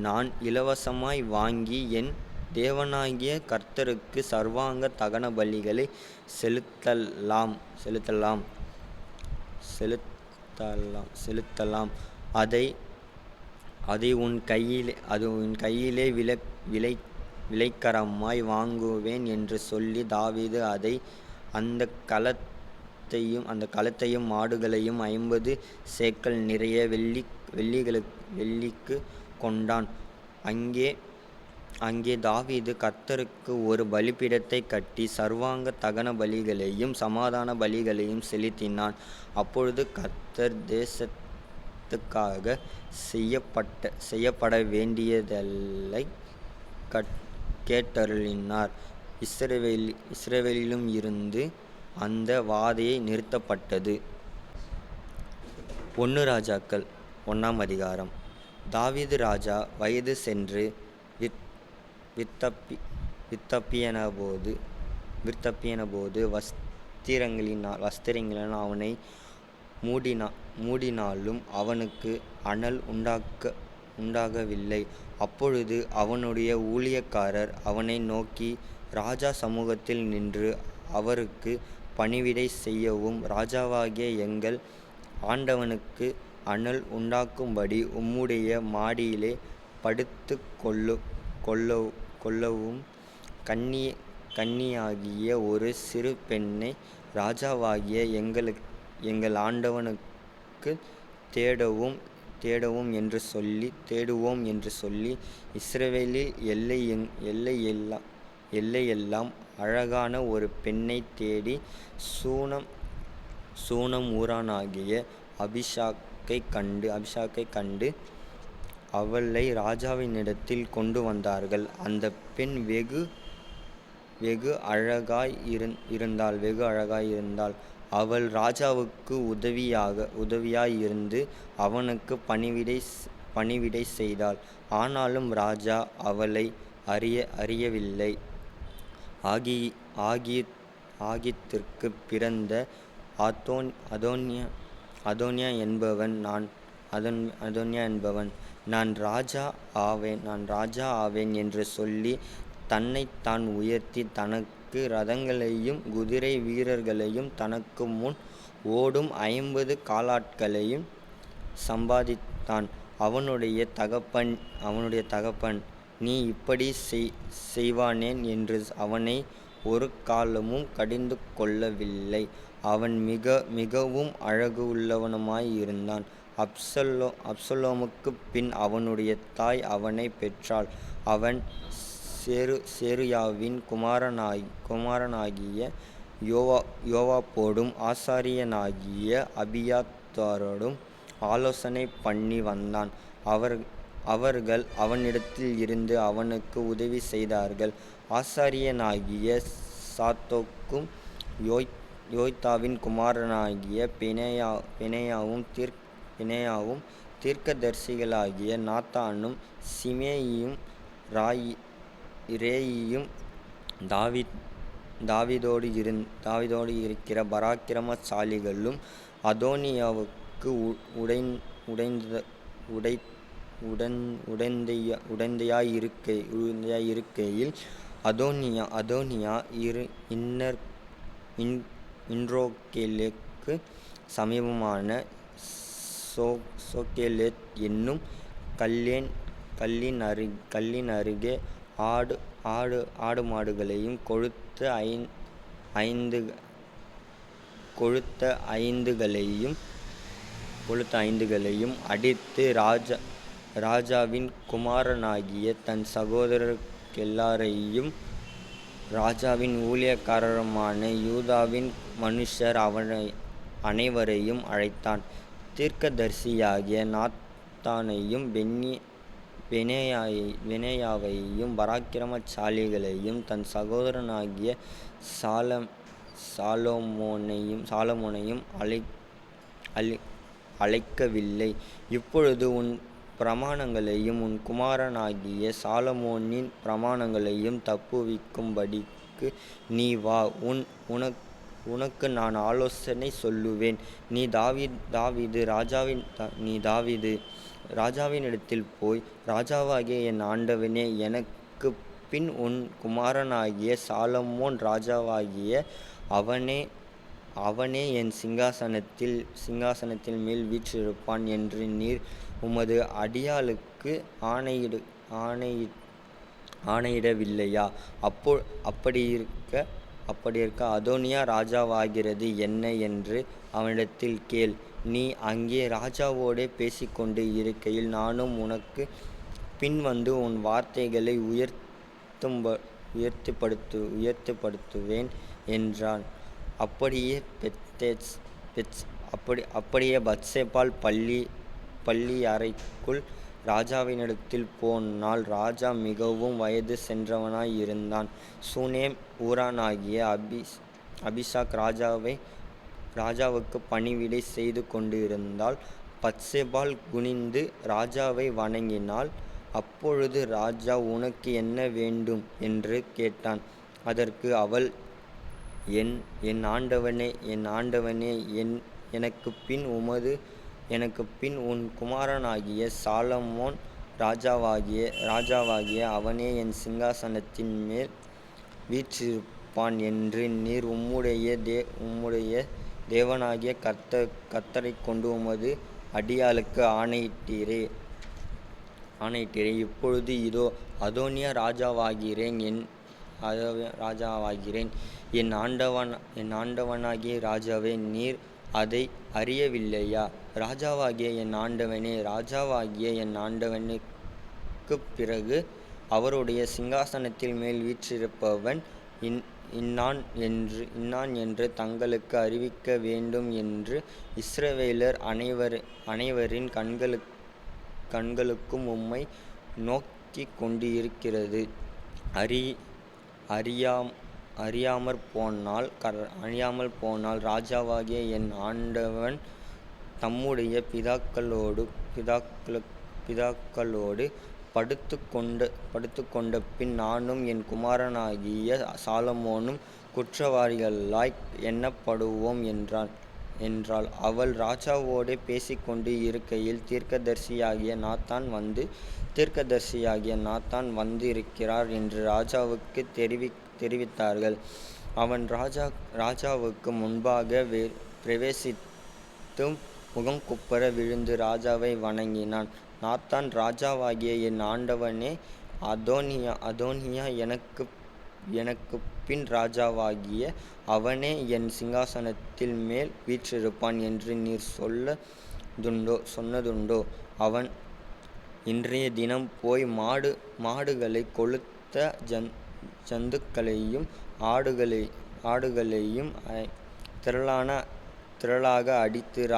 நான் இலவசமாய் வாங்கி என் தேவனாகிய கர்த்தருக்கு சர்வாங்க தகன பலிகளை செலுத்தலாம். அதை உன் கையிலே விலைக்கரமாய் வாங்குவேன் என்று சொல்லி தாவீது அந்த களத்தையும் மாடுகளையும் 50 சேக்கல் நிறைய வெள்ளிக்கு கொண்டான். அங்கே தாவீது கர்த்தருக்கு ஒரு பலிபீடத்தை கட்டி சர்வாங்க தகன பலிகளையும் சமாதான பலிகளையும் செலுத்தினான். அப்பொழுது கர்த்தர் தேசத்துக்காக செய்யப்பட வேண்டியதை கேட்டருளினார். இஸ்ரவேலிலும் இருந்து அந்த வாதையை நிறுத்தப்பட்டது. 1 ராஜாக்கள் 1 அதிகாரம். தாவீது ராஜா வயது சென்று வித்தப்பியனபோது வஸ்திரங்களினால் அவனை மூடினாலும் அவனுக்கு அனல் உண்டாகவில்லை. அப்பொழுது அவனுடைய ஊழியக்காரர் அவனை நோக்கி, ராஜா சமூகத்தில் நின்று அவருக்கு பணிவிடை செய்யவும் ராஜாவாகிய எங்கள் ஆண்டவனுக்கு அனல் உண்டாக்கும்படி உம்முடைய மாடியிலே படுத்து கொள்ளவும் கன்னியாகிய ஒரு சிறு பெண்ணை ராஜாவாகிய எங்கள் ஆண்டவனுக்கு தேடுவோம் என்று சொல்லி இஸ்ரவேலில் எல்லையெல்லாம் அழகான ஒரு பெண்ணை தேடி சூனம் ஊரானாகிய அபிஷாக்கைக் கண்டு அவளை ராஜாவினிடத்தில் கொண்டு வந்தார்கள். அந்த பெண் வெகு அழகாய் இருந்தாள். அவள் ராஜாவுக்கு உதவியாயிருந்து அவனுக்கு பணிவிடை செய்தாள். ஆனாலும் ராஜா அவளை அறியவில்லை. ஆகீத்திற்கு பிறந்த அதோனியா என்பவன் நான் ராஜா ஆவேன் என்று சொல்லி தன்னைத்தான் உயர்த்தி தனக்கு இரதங்களையும் குதிரை வீரர்களையும் தனக்கு முன் ஓடும் 50 காலாட்களையும் சம்பாதித்தான். அவனுடைய தகப்பன் நீ இப்படி செய்வானேன் என்று அவனை ஒரு காலமும் கடிந்து கொள்ளவில்லை. அவன் மிகவும் அழகுள்ளவனுமாய் இருந்தான். அப்சலோமுக்குப் பின் அவனுடைய தாய் அவனை பெற்றாள். அவன் சேருயாவின் குமாரனாகிய யோவாபோடும் ஆசாரியனாகிய அபியத்தாரோடும் ஆலோசனை பண்ணி வந்தான். அவர்கள் அவனிடத்தில் இருந்து அவனுக்கு உதவி செய்தார்கள். ஆசாரியனாகிய சாத்தோக்கும் யோய்தாவின் குமாரனாகிய பினெயாவும் தீர்க்கதரிசிகளாகிய நாத்தானும் சிமேயியும் ரேயியும் தாவீதோடு இருக்கிற பராக்கிரமசாலிகளும் அதோனியாவுக்கு உடந்தையாயிருக்கையில் அதோனியா இன்ரோகேலுக்கு சமீபமான சோக்கெலேத் என்னும் கல்லின் அருகே ஆடு மாடுகளையும் கொழுத்த ஐந்துகளையும் அடித்து ராஜாவின் குமாரனாகிய தன் சகோதரரெல்லாரையும் ராஜாவின் ஊழியக்காரருமான யூதாவின் மனுஷர் அனைவரையும் அழைத்தான். தீர்க்கதரிசியாகிய நாத்தானையும் பெனாயாவையும் பராக்கிரமசாலிகளையும் தன் சகோதரனாகிய சாலமோனையும் அழைக்கவில்லை. இப்பொழுது உன் பிரமாணங்களையும் உன் குமாரனாகிய சாலமோனின் பிரமாணங்களையும் தப்புவிக்கும்படிக்கு நீ வா. உனக்கு நான் ஆலோசனை சொல்லுவேன். நீ தாவீது ராஜாவினிடத்தில் போய், ராஜாவாகிய என் ஆண்டவனே, எனக்கு பின் உன் குமாரனாகிய சாலமோன் ராஜாவாகிய அவனே என் சிங்காசனத்தில் மேல் வீற்றிருப்பான் என்று நீர் உமது அடியாளுக்கு ஆணையிடவில்லையா? அப்படியிருக்க அதோனியா ராஜாவாகிறது என்ன என்று அவனிடத்தில் கேள். நீ அங்கே ராஜாவோடே பேசிக்கொண்டு இருக்கையில் நானும் உனக்கு பின் வந்து உன் வார்த்தைகளை உயர்த்திப்படுத்துவேன் என்றான். அப்படியே பத்சேபாள் பள்ளி அறைக்குள் ராஜாவினிடத்தில் போனாள். ராஜா மிகவும் வயது சென்றவனாய் இருந்தான். சூனேம் ஊரானாகிய அபிஷாக் ராஜாவுக்கு பணிவிடை செய்து கொண்டிருந்தாள். பத்சேபாள் குனிந்து ராஜாவை வணங்கினாள். அப்பொழுது ராஜா, உனக்கு என்ன வேண்டும் என்று கேட்டான். அதற்கு அவள், என் ஆண்டவனே, எனக்கு பின் உன் குமாரனாகிய சாலமோன் ராஜாவாகிய அவனே என் சிங்காசனத்தின் மேல் வீற்றிருப்பான் என்று நீர் உம்முடைய தேவனாகிய கர்த்தரைக் கொண்டு உமது அடியாளுக்கு ஆணையிட்டீரே. இப்பொழுது இதோ அதோனியா ராஜாவாகிறேன். என் ஆண்டவனாகிய ராஜாவே, நீர் அதை அறியவில்லையா? ராஜாவாகிய என் ஆண்டவனுக்குப் பிறகு அவருடைய சிங்காசனத்தில் மேல் வீற்றிருப்பவன் இன்னான் என்று தங்களுக்கு அறிவிக்க வேண்டும் என்று இஸ்ரவேலர் அனைவரின் கண்களுக்கும் உம்மை நோக்கிக் கொண்டிருக்கிறது. அறியாமற் போனால் ராஜாவாகிய என் ஆண்டவன் தம்முடைய பிதாக்களோடு படுத்துக்கொண்ட பின் நானும் என் குமாரனாகிய சாலமோனும் குற்றவாளிகளாய் எண்ணப்படுவோம் என்றாள். அவள் ராஜாவோடே பேசிக்கொண்டு இருக்கையில் தீர்க்கதரிசியாகிய நாத்தான் வந்திருக்கிறார் என்று ராஜாவுக்கு தெரிவித்தார்கள். அவன் ராஜாவுக்கு முன்பாக பிரவேசித்து முகங்குப்புற விழுந்து ராஜாவை வணங்கினான். நாத்தான், ராஜாவாகிய என் ஆண்டவனே, அதோனியா எனக்கு பின் ராஜாவாகிய அவனே என் சிங்காசனத்தில் மேல் வீற்றிருப்பான் என்று நீர் சொன்னதுண்டோ? அவன் இன்றைய தினம் போய் மாடுகளை கொழுத்த ஜந்துக்களையும் ஆடுகளையும் திரளாக அடித்து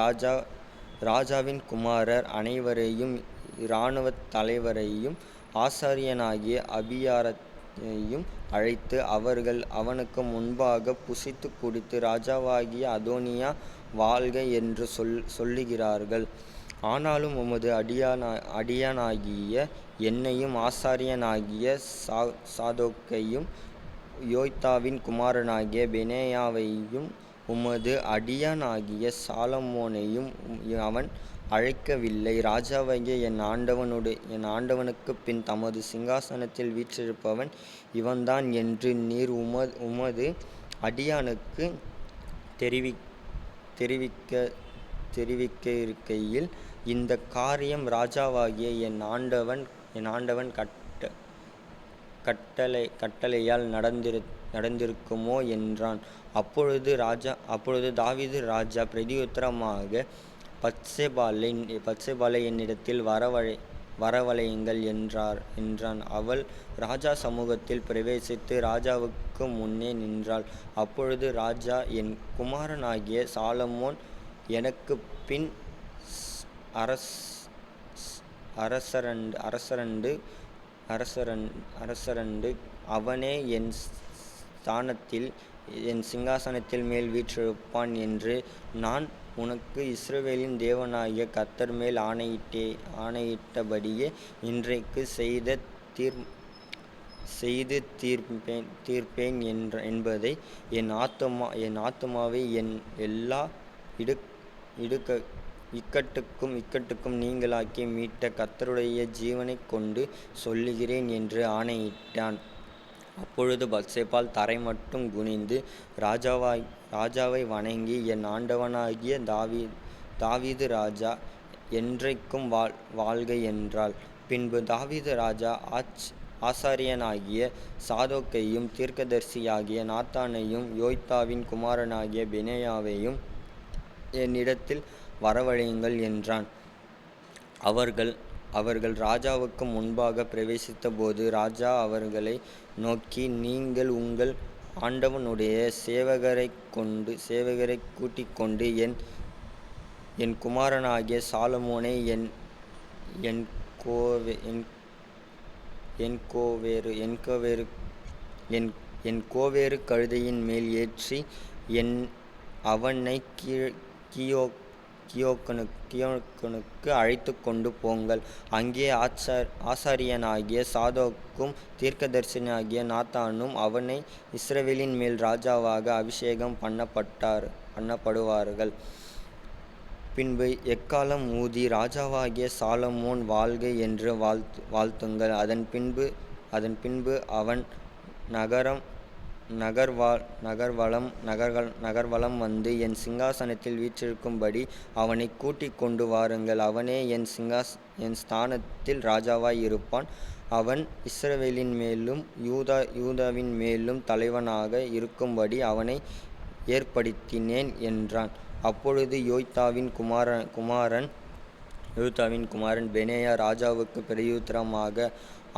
ராஜாவின் குமாரர் அனைவரையும் இராணுவத் தலைவரையும் ஆசாரியனாகிய அபியாரையும் அழைத்து அவர்கள் அவனுக்கு முன்பாக புசித்து குடித்து, ராஜாவாகிய அதோனியா வாழ்க என்று சொல்லுகிறார்கள். ஆனாலும் உமது அடியானாகிய என்னையும் ஆசாரியனாகிய சாதோக்கையும் யோய்தாவின் குமாரனாகிய பெனாயாவையும் உமது அடியானாகிய சாலமோனையும் அவன் அழைக்கவில்லை. ராஜாவாகிய என் ஆண்டவனுக்குப் பின் தமது சிங்காசனத்தில் வீற்றிருப்பவன் இவன்தான் என்று நீர் உமது அடியானுக்கு தெரிவிக்க இந்த காரியம் ராஜாவாகிய என் ஆண்டவன் கட்டளையால் நடந்திருக்குமோ என்றான். அப்பொழுது தாவீது ராஜா பிரதியுத்தரமாக, பத்சேபாளை என்னிடத்தில் வரவழையுங்கள் என்றான். அவள் ராஜா சமூகத்தில் பிரவேசித்து ராஜாவுக்கு முன்னே நின்றாள். அப்பொழுது ராஜா, என் குமாரனாகிய சாலமோன் எனக்கு பின் அரசரண்டு அவனே என் ஸ்தானத்தில் என் சிங்காசனத்தில் மேல் வீற்றிருப்பான் என்று நான் உனக்கு இஸ்ரவேலின் தேவனாகிய கர்த்தர் மேல் ஆணையிட்டபடியே இன்றைக்கு செய்து தீர்ப்பேன் என்பதை என் ஆத்துமாவை என் எல்லா இக்கட்டுக்கும் நீங்களாக்கி மீட்ட கர்த்தருடைய ஜீவனைக் கொண்டு சொல்லுகிறேன் என்று ஆணையிட்டான். அப்பொழுது பத்சேபாள் தரை மட்டும் குனிந்து ராஜாவை வணங்கி, என் ஆண்டவனாகிய தாவீது ராஜா என்றைக்கும் வாழ்க என்றாள். பின்பு தாவீது ராஜா ஆசாரியனாகிய சாதோக்கையும் தீர்க்கதரிசியாகிய நாத்தானையும் யோய்தாவின் குமாரனாகிய பெனாயாவையும் என்னிடத்தில் வரவழையுங்கள் என்றான். அவர்கள் ராஜாவுக்கு முன்பாக பிரவேசித்தபோது ராஜா அவர்களை நோக்கி, நீங்கள் உங்கள் ஆண்டவனுடைய சேவகரைக் கூட்டிக் கொண்டு என் குமாரனாகிய சாலமோனை என் கோவேறு கழுதையின் மேல் ஏற்றி அவனை கியோனுக்கு அழைத்து கொண்டு போங்கள். அங்கே ஆசாரியனாகிய சாதோக்கும் தீர்க்கதரிசனாகிய நாத்தானும் அவனை இஸ்ரவேலின் மேல் ராஜாவாக அபிஷேகம் பண்ணப்படுவார்கள். பின்பு எக்காளம் ஊதி ராஜாவாகிய சாலமோன் வாழ்க என்று வாழ்த்துங்கள். அதன் பின்பு அவன் நகர்வலம் வந்து என் சிங்காசனத்தில் வீற்றிருக்கும்படி அவனை கூட்டிக் கொண்டு வாருங்கள். அவனே என் ஸ்தானத்தில் ராஜாவாய் இருப்பான். அவன் இஸ்ரவேலின் மேலும் யூதாவின் மேலும் தலைவனாக இருக்கும்படி அவனை ஏற்படுத்தினேன் என்றான். அப்பொழுது யோய்தாவின் குமாரன் பெனாயா ராஜாவுக்கு பிரதியுத்தரமாக,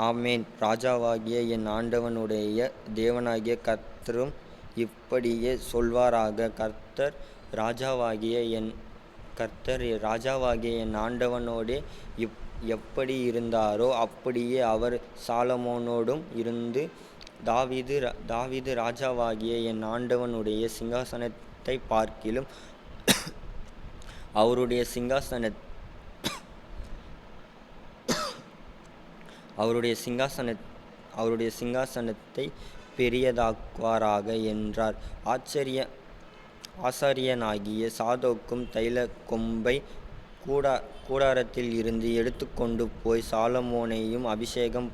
ஆமென், ராஜாவாகிய என் ஆண்டவனுடைய தேவனாகிய கர்த்தரும் இப்படியே சொல்வாராக. கர்த்தர் ராஜாவாகிய என் ஆண்டவனோடே எப்படி இருந்தாரோ அப்படியே அவர் சாலமோனோடும் இருந்து தாவீது ராஜாவாகிய என் ஆண்டவனுடைய சிங்காசனத்தை பார்க்கிலும் அவருடைய சிங்காசனத்தை பெரியதாக்குவாராக என்றார். ஆசாரியனாகிய சாதோக்கும் தைலக் கொம்பை கூடாரத்தில் இருந்து எடுத்துக்கொண்டு போய் சாலமோனை அபிஷேகம்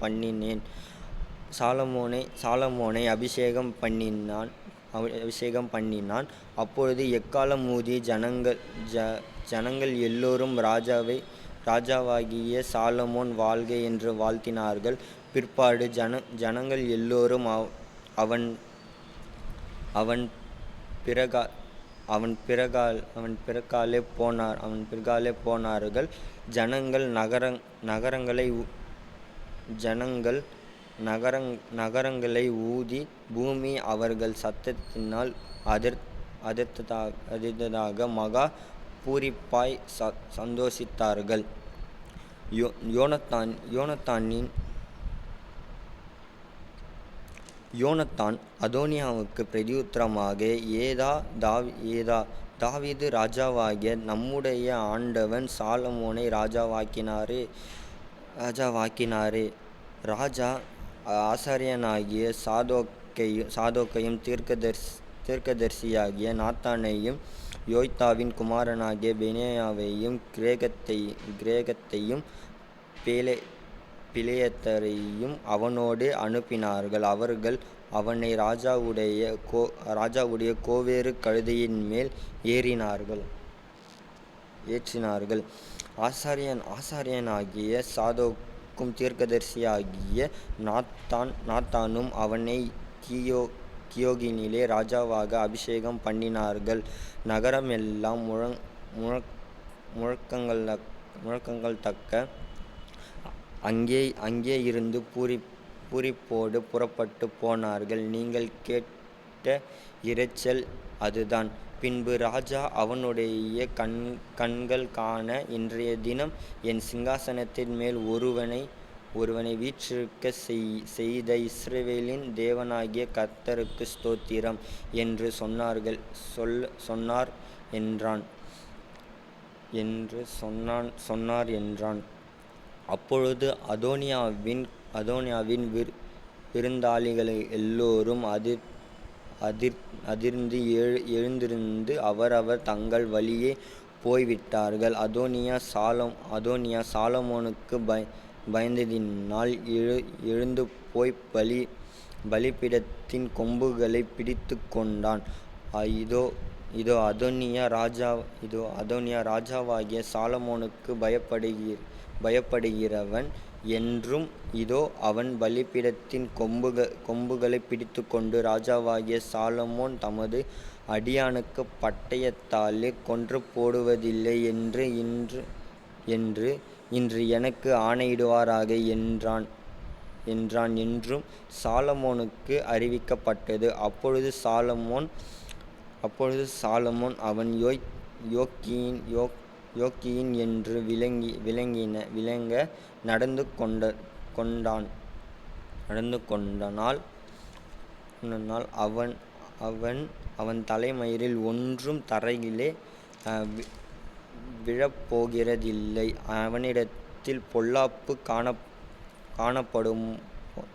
பண்ணினான். அப்பொழுது எக்காளம் ஊதி ஜனங்கள் எல்லோரும் ராஜாவாகிய சாலமோன் வாழ்க என்று வாழ்த்தினார்கள். பிற்பாடு ஜனங்கள் எல்லோரும் அவன் பிறகாலே போனார்கள். ஜனங்கள் நகரங்களை ஊதி பூமி அவர்கள் சத்தத்தினால் அதிர்ந்ததாக மகா பூரிப்பாய் சந்தோஷித்தார்கள். யோனத்தான் அதோனியாவுக்கு பிரதியுத்தரமாக, தாவீது ராஜாவாகிய நம்முடைய ஆண்டவன் சாலமோனை ராஜாவாக்கினாரே. ராஜா ஆசாரியனாகிய சாதோக்கையும் தீர்க்கதரிசியாகிய நாத்தானையும் யோய்தாவின் குமாரனாகிய பெனாயாவையும் கிரேகத்தையும் பிலேயத்தரையும் அவனோடு அனுப்பினார்கள். அவர்கள் அவனை ராஜாவுடைய கோவேறு கழுதையின் மேல் ஏற்றினார்கள். ஆசாரியனாகிய சாதோக்கும் தீர்க்கதரிசியாகிய நாத்தானும் அவனை கியோகினிலே ராஜாவாக அபிஷேகம் பண்ணினார்கள். நகரமெல்லாம் முழக்கங்கள் தக்க அங்கே இருந்து பூரிப்போடு புறப்பட்டு போனார்கள். நீங்கள் கேட்ட இரைச்சல் அதுதான். பின்பு ராஜா அவனுடைய கண்கள் காண, இன்றைய தினம் என் சிங்காசனத்தின் மேல் ஒருவனை வீற்றிருக்க செய்த இஸ்ரவேலின் தேவனாகிய கர்த்தருக்கு ஸ்தோத்திரம் என்று சொன்னார் என்றான். அப்பொழுது அதோனியாவின் விருந்தாளிகள் எல்லோரும் அதிர்ந்து எழுந்திருந்து அவரவர் தங்கள் வழியே போய்விட்டார்கள். அதோனியா சாலமோனுக்கு பயந்ததினால் எழுந்து போய் பலிபீடத்தின் கொம்புகளை பிடித்து கொண்டான். இதோ அதோனியா ராஜாவாகிய சாலமோனுக்கு பயப்படுகிறவன் என்றும், இதோ அவன் பலிபீடத்தின் கொம்புகளை பிடித்து கொண்டு ராஜாவாகிய சாலமோன் தமது அடியானுக்கு பட்டயத்தாலே கொன்று போடுவதில்லை என்று இன்று எனக்கு ஆணையிடுவாராக என்றான் என்றும் சாலமோனுக்கு அறிவிக்கப்பட்டது. அப்பொழுது சாலமோன் அவன் யோக்கியன் என்று விளங்க நடந்து கொண்டனால் அவன் தலைமயிரில் ஒன்றும் தரையிலே விழப்போகிறதில்லை. அவனிடத்தில் பொல்லாப்பு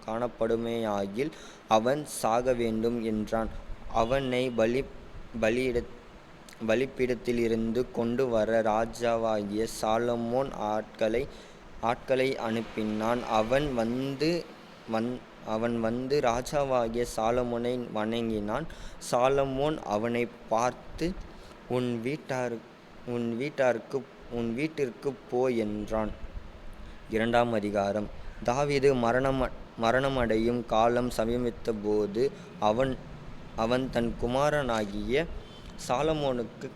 காணப்படுமேயாகில் அவன் சாக வேண்டும் என்றான். அவனை பலிபீடத்திலிருந்து கொண்டு வர ராஜாவாகிய சாலமோன் ஆட்களை அனுப்பினான். அவன் வந்து ராஜாவாகிய சாலமோனை வணங்கினான். சாலமோன் அவனை பார்த்து, உன் வீட்டிற்கு போ என்றான். 2 அதிகாரம். தாவீது மரணமடையும் காலம் சமீபித்தபோது அவன் தன் குமாரனாகிய சாலமோனுக்கு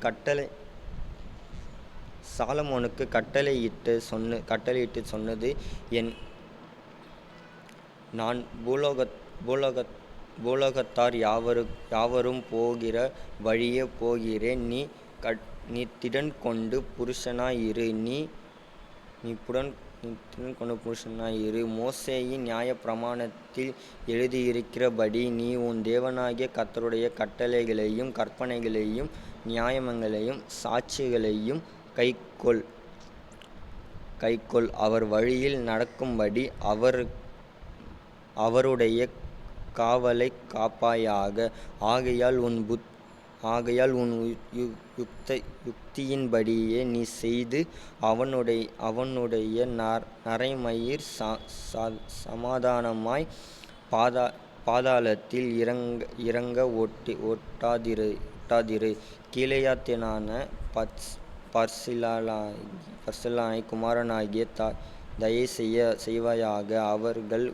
கட்டளையிட்டு சொன்னது, நான் பூலோகத்தார் யாவரும் போகிற வழியே போகிறேன். நீ திடன் கொண்டு புருஷனாயிரு. மோசேயின் நியாயப்பிரமாணத்தில் எழுதியிருக்கிறபடி நீ உன் தேவனாகிய கர்த்தருடைய கட்டளைகளையும் கற்பனைகளையும் நியாயங்களையும் சாட்சிகளையும் கைக்கொள். அவர் வழியில் நடக்கும்படி அவருடைய காவலைக் காப்பாயாக. ஆகையால் உன் யுக்தியின்படியே நீ செய்து அவனுடைய நரைமயிர் சமாதானமாய் பாதாளத்தில் இறங்க ஒட்டாதிரு. கீலேயாத்தியனான பர்சிலாய் குமாரனாகிய தயை செய்வாயாக. அவர்கள்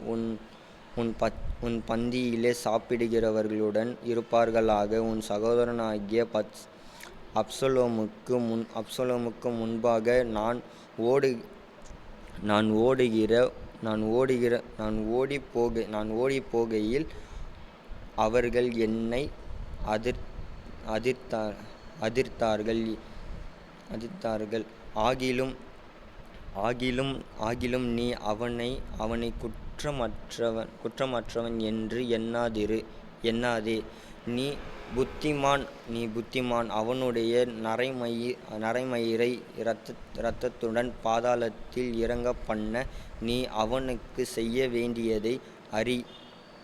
உன் பந்தியிலே சாப்பிடுகிறவர்களுடன் இருப்பார்களாக. உன் சகோதரனாகிய அப்சலோமுக்கு முன்பாக நான் ஓடிப் போகையில் அவர்கள் என்னை அதிர்த்தார்கள். ஆகிலும் நீ அவனை குற்றமற்றவன் என்று எண்ணாதே. நீ புத்திமான். அவனுடைய நரைமயிரை இரத்தத்துடன் பாதாளத்தில் இறங்க பண்ண நீ அவனுக்கு செய்ய வேண்டியதை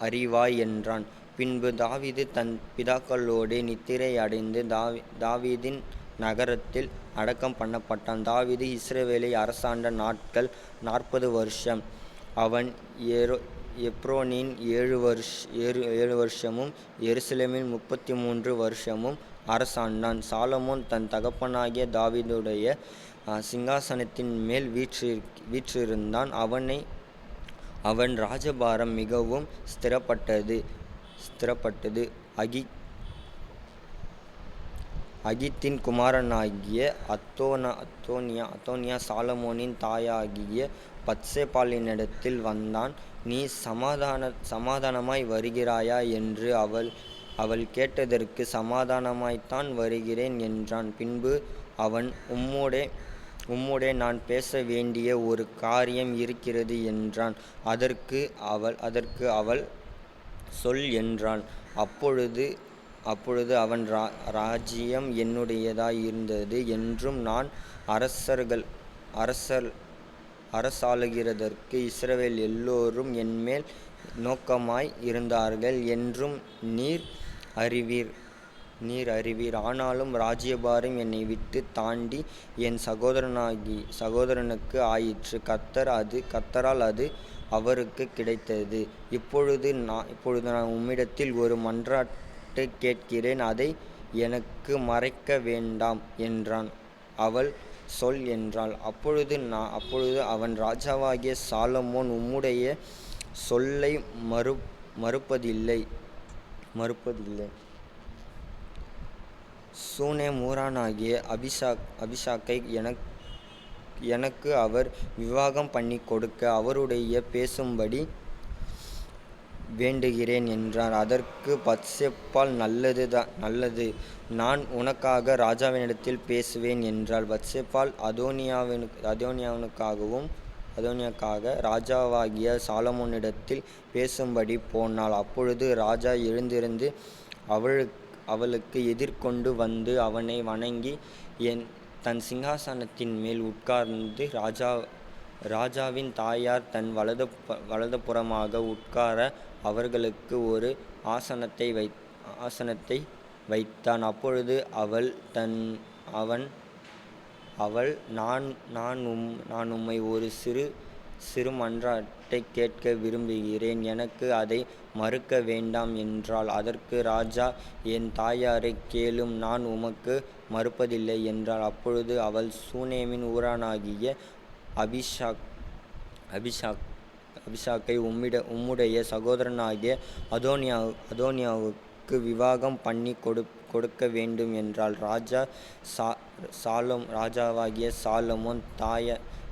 அறிவாய் என்றான். பின்பு தாவீது தன் பிதாக்களோடே நித்திரை அடைந்து தாவீதின் நகரத்தில் அடக்கம் பண்ணப்பட்டான். தாவீது இஸ்ரவேலை அரசாண்ட நாட்கள் 40 வருஷம். அவன் எப்ரோனில் 7 வருஷமும் எருசலேமில் 33 வருஷமும் அரசாண்டான். சாலமோன் தன் தகப்பனாகிய தாவீதுடைய சிங்காசனத்தின் மேல் வீற்றிருந்தான். அவன் ராஜபாரம் மிகவும் ஸ்திரப்பட்டது. அகித்தின் குமாரனாகிய அத்தோனியா சாலமோனின் தாயாகிய பத்சேபாளினிடத்தில் வந்தான். நீ சமாதானமாய் வருகிறாயா என்று அவள் கேட்டதற்கு, சமாதானமாய்த்தான் வருகிறேன் என்றான். பின்பு அவன் உம்முடைய நான் பேச வேண்டிய ஒரு காரியம் இருக்கிறது என்றான். அதற்கு அவள் சொல் என்றான். அப்பொழுது அவன் ராஜ்யம் என்னுடையதாயிருந்தது என்றும் நான் அரசாளுகிறதற்கு இஸ்ரவேல் எல்லோரும் என்மேல் நோக்கமாய் இருந்தார்கள் என்றும் நீர் அறிவீர். ஆனாலும் ராஜ்யபாரம் என்னை விட்டு தாண்டி என் சகோதரனுக்கு ஆயிற்று. கர்த்தரால் அது அவருக்கு கிடைத்தது. இப்பொழுது நான் உம்மிடத்தில் ஒரு மன்றாட்டு கேட்கிறேன், அதை எனக்கு மறைக்க வேண்டாம் என்றான். அவள் சொல் என்றாள். அப்பொழுது அவன் ராஜாவாகிய சாலமோன் உம்முடைய சொல்லை மறுப்பதில்லை. சூனேம் ஊரானாகிய அபிஷாக்கை எனக்கு அவர் விவாகம் பண்ணி கொடுக்க அவருடைய பேசும்படி வேண்டுகிறேன் என்றார். அதற்கு பத்சேபாள், நல்லது, நான் உனக்காக ராஜாவினிடத்தில் பேசுவேன் என்றாள். பத்சேபாள் அதோனியாவுக்காக ராஜாவாகிய சாலமோனிடத்தில் பேசும்படி போனாள். அப்பொழுது ராஜா எழுந்திருந்து அவளுக்கு எதிர்கொண்டு வந்து அவனை வணங்கி தன் சிங்காசனத்தின் மேல் உட்கார்ந்து ராஜாவின் தாயார் தன் வலதுபுறமாக உட்கார அவர்களுக்கு ஒரு ஆசனத்தை வைத்தான். அப்பொழுது அவள் நான் உம்மை ஒரு சிறு மன்றாட்டை கேட்க விரும்புகிறேன், எனக்கு அதை மறுக்க வேண்டாம் என்றாள். அதற்கு ராஜா, என் தாயாரை கேளும், நான் உமக்கு மறுப்பதில்லை என்றாள். அப்பொழுது அவள் சூனேமின் ஊரானாகிய அபிஷாக்கை உம்முடைய சகோதரனாகிய அதோனியாவுக்கு விவாகம் பண்ணி கொடுக்க வேண்டும் என்றாள். ராஜாவாகிய சாலமோன்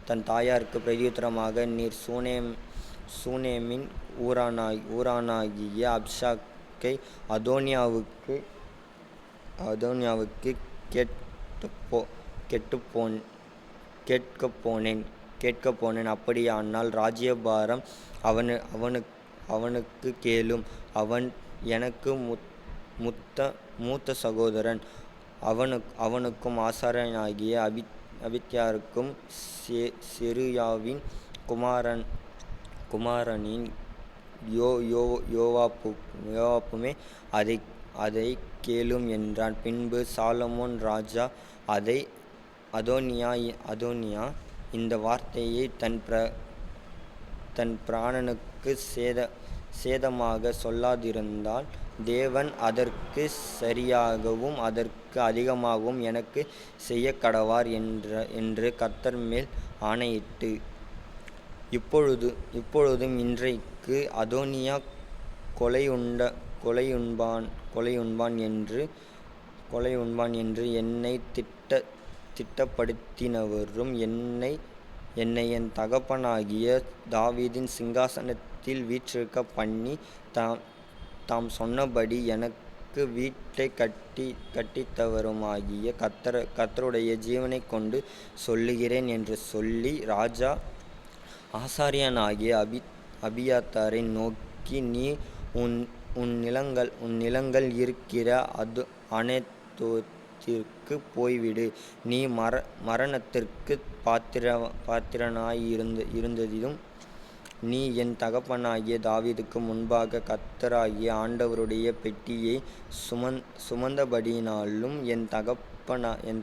தன் தாயாருக்கு பிரதியுத்தரமாக, நீர் சூனேமின் ஊரானாகிய அபிஷாக்கை அதோனியாவுக்கு கேட்கப் போனேன். அப்படியானால் ராஜ்யபாரம் அவனுக்கு கேளும். அவன் எனக்கு மூத்த சகோதரன். அவனுக்கும் ஆசாரியனாகிய அபித்யாருக்கும் செருயாவின் குமாரனின் யோவாப்புமே அதை கேளும் என்றான். பின்பு சாலமோன் ராஜா அதோனியா இந்த வார்த்தையை தன் பிராணனுக்கு சேதமாக சொல்லாதிருந்தால் தேவன் அதற்கு சரியாகவும் அதற்கு அதிகமாகவும் எனக்கு செய்யக்கடவார் என்று கர்த்தர் மேல் ஆணையிட்டு, இப்பொழுதும் இன்றைக்கு அதோனியா கொலையுண்பான் என்று என்னை திட்டப்படுத்தினவரும் என்னை என் தகப்பனாகிய தாவீதின் சிங்காசனத்தில் வீற்றிருக்க பண்ணி தாம் சொன்னபடி எனக்கு வீட்டை கட்டித்தவருமாகிய கர்த்தருடைய ஜீவனைக் கொண்டு சொல்லுகிறேன் என்று சொல்லி, ராஜா ஆசாரியனாகிய அபியத்தாரை நோக்கி, நீ உன் நிலங்கள் இருக்கிற அனேத்தோத்திற்கு போய்விடு. நீ மரணத்திற்கு பாத்திரனாயிருந்ததிலும் நீ என் தகப்பனாகிய தாவீதுக்கு முன்பாக கர்த்தராகிய ஆண்டவருடைய பெட்டியை சுமந்தபடியினாலும் என்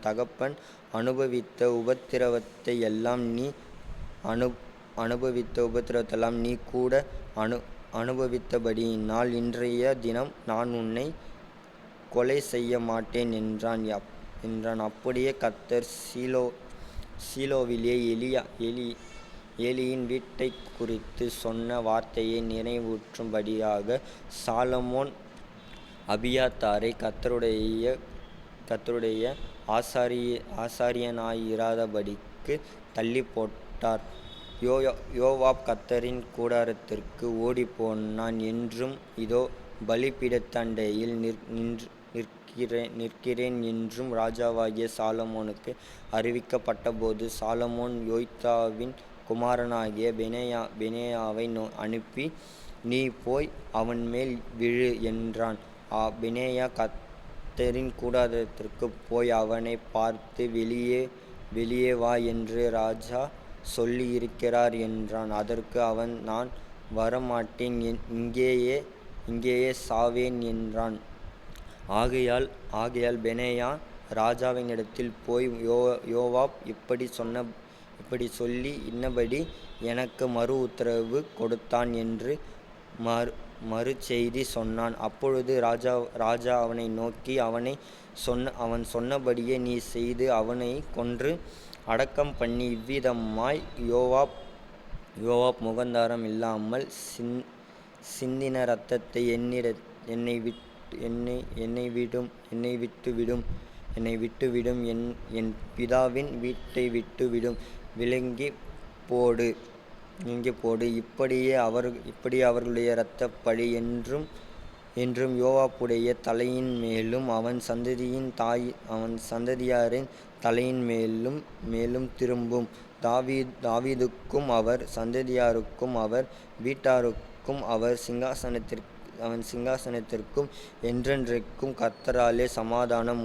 தகப்பன் அனுபவித்த உபத்திரவத்தையெல்லாம் நீ கூட அனுபவித்தபடியினால் இன்றைய தினம் நான் உன்னை கொலை செய்ய மாட்டேன் என்றான். அப்படியே கர்த்தர் சீலோவிலே ஏலியின் வீட்டைக் குறித்து சொன்ன வார்த்தையை நிறைவேற்றும்படியாக சாலமோன் அபியத்தாரை கர்த்தருடைய ஆசாரியனாயிராதபடிக்கு தள்ளி போட்டார். யோவாப் கர்த்தரின் கூடாரத்திற்கு ஓடிப்போனான் என்றும், இதோ பலிபீடத்தண்டையில் நிற்கிறேன் என்றும் ராஜாவாகிய சாலமோனுக்கு அறிவிக்கப்பட்டபோது, சாலமோன் யோய்தாவின் குமாரனாகிய பெனாயாவை அனுப்பி, நீ போய் அவன் மேல் விழு என்றான். பெனாயா கர்த்தரின் கூடாரத்திற்குப் போய் அவனைப் பார்த்து, வெளியே வா என்று ராஜா சொல்லியிருக்கிறார் என்றான். அதற்கு அவன், நான் வரமாட்டேன், இங்கேயே சாவேன் என்றான். ஆகையால் பெனாயா ராஜாவினிடத்தில் போய், யோவாப் இப்படி சொல்லி இன்னபடி எனக்கு மறு உத்தரவு கொடுத்தான் என்று மறுசெய்தி சொன்னான். அப்பொழுது ராஜா அவனை நோக்கி, அவன் சொன்னபடியே நீ செய்து அவனைக் கொன்று அடக்கம் பண்ணி, இவ்விதமாய் யோவாப் முகாந்தரம் இல்லாமல் சிந்தின இரத்தத்தை என்னை விட்டுவிடும், என் பிதாவின் வீட்டை விட்டுவிடும், விலங்கிப் போடு, இப்படியே அவர்களுடைய இரத்தப்பழி என்றும் யோவாபுடைய தலையின் மேலும் அவன் சந்ததியாரின் தலையின் மேலும் திரும்பும். தாவீதுக்கும் அவர் சந்ததியாருக்கும் அவர் வீட்டாருக்கும் அவன் சிங்காசனத்திற்கும் என்றென்றைக்கும் கர்த்தராலே சமாதானம்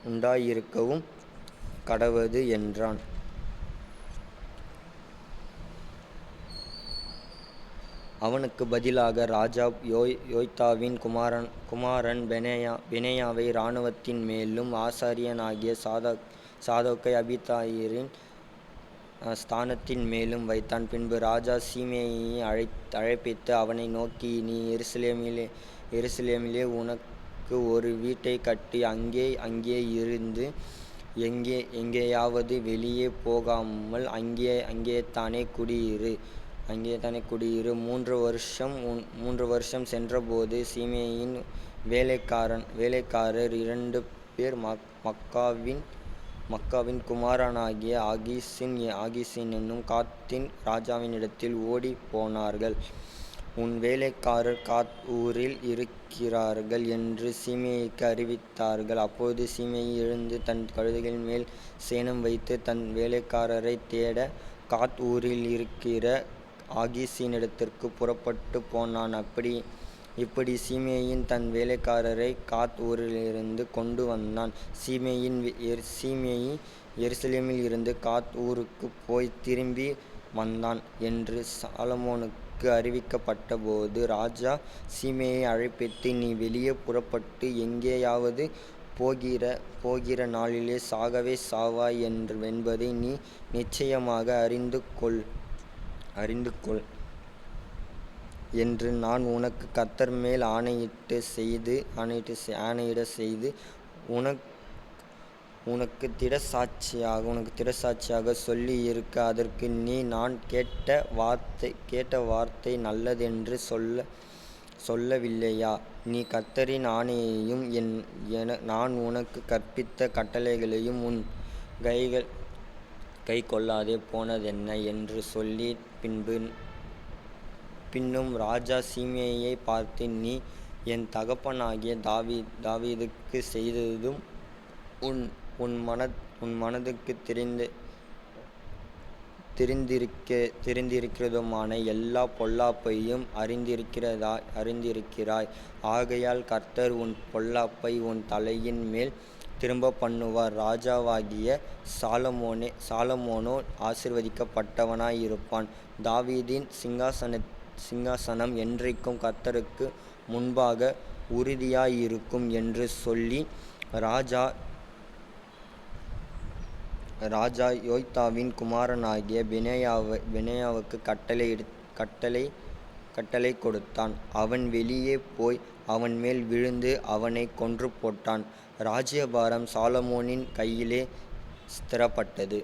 உண்டாயிருக்கவும் கடவது என்றான். அவனுக்கு பதிலாக ராஜா யோய்தாவின் குமாரன் பெனாயாவை இராணுவத்தின் மேலும் ஆசாரியனாகிய சாதோக்கை அபியத்தாரின் ஸ்தானத்தின் மேலும் வைத்தான். பின்பு ராஜா சீமேயை அழைப்பித்து அவனை நோக்கி, நீ எருசலேமிலே உனக்கு ஒரு வீட்டைக் கட்டி அங்கே இருந்து, எங்கேயாவது வெளியே போகாமல் அங்கேதானே குடியிரு. 3 வருஷம் சென்றபோது சீமேயின் வேலைக்காரர் 2 பேர் மாக்காவின் குமாரனாகிய ஆகீசின் என்னும் காத்தின் ராஜாவினிடத்தில் ஓடிப் போனார்கள். உன் வேலைக்காரர் காத் ஊரில் இருக்கிறார்கள் என்று சீமேயிக்கு அறிவித்தார்கள். அப்பொழுது சீமேயி எழுந்து தன் கழுதைகளின் மேல் சேணம் வைத்து தன் வேலைக்காரரைத் தேட காத் ஊரில் இருக்கிற ஆகீசினிடத்திற்கு புறப்பட்டு போனான். இப்படி சீமேயி தன் வேலைக்காரரை காத் ஊரிலிருந்து கொண்டு வந்தான். சீமேயி எருசலேமில் இருந்து காத் ஊருக்குப் போய் திரும்பி வந்தான் என்று சாலமோனுக்கு அறிவிக்கப்பட்டபோது, ராஜா சீமேயை அழைப்பித்து, நீ வெளியே புறப்பட்டு எங்கேயாவது போகிற நாளிலே சாகவே சாவாய் என்பதை நீ நிச்சயமாக அறிந்து கொள் என்று நான் உனக்கு கர்த்தர் மேல் ஆணையிடச் செய்து உனக்கு திடசாட்சியாக சொல்லி இருக்க, அதற்கு நீ நான் கேட்ட வார்த்தை நல்லதென்று சொல்லவில்லையா? நீ கர்த்தரின் ஆணையையும் நான் உனக்கு கற்பித்த கட்டளைகளையும் உன் கைக்கொள்ளாதே போனதென்ன என்று சொல்லி, பின்னும் ராஜா சீமேயைப் பார்த்து, நீ என் தகப்பனாகிய தாவீதுக்குச் செய்ததும் உன் மனதுக்குத் தெரிந்திருக்கிறதுமான எல்லா பொல்லாப்பையும் அறிந்திருக்கிறாய். ஆகையால் கர்த்தர் உன் பொல்லாப்பை உன் தலையின் மேல் திரும்ப பண்ணுவார். ராஜாவாகிய சாலமோனோ ஆசீர்வதிக்கப்பட்டவனாயிருப்பான். தாவீதின் சிங்காசனம் என்றைக்கும் கர்த்தருக்கு முன்பாக உறுதியாயிருக்கும் என்று சொல்லி, ராஜா யோய்தாவின் குமாரனாகிய பெனாயாவுக்கு கட்டளை கொடுத்தான். அவன் வெளியே போய் அவன் மேல் விழுந்து அவனைக் கொன்று போட்டான். ராஜ்யபாரம் சாலமோனின் கையிலே ஸ்திரப்பட்டது.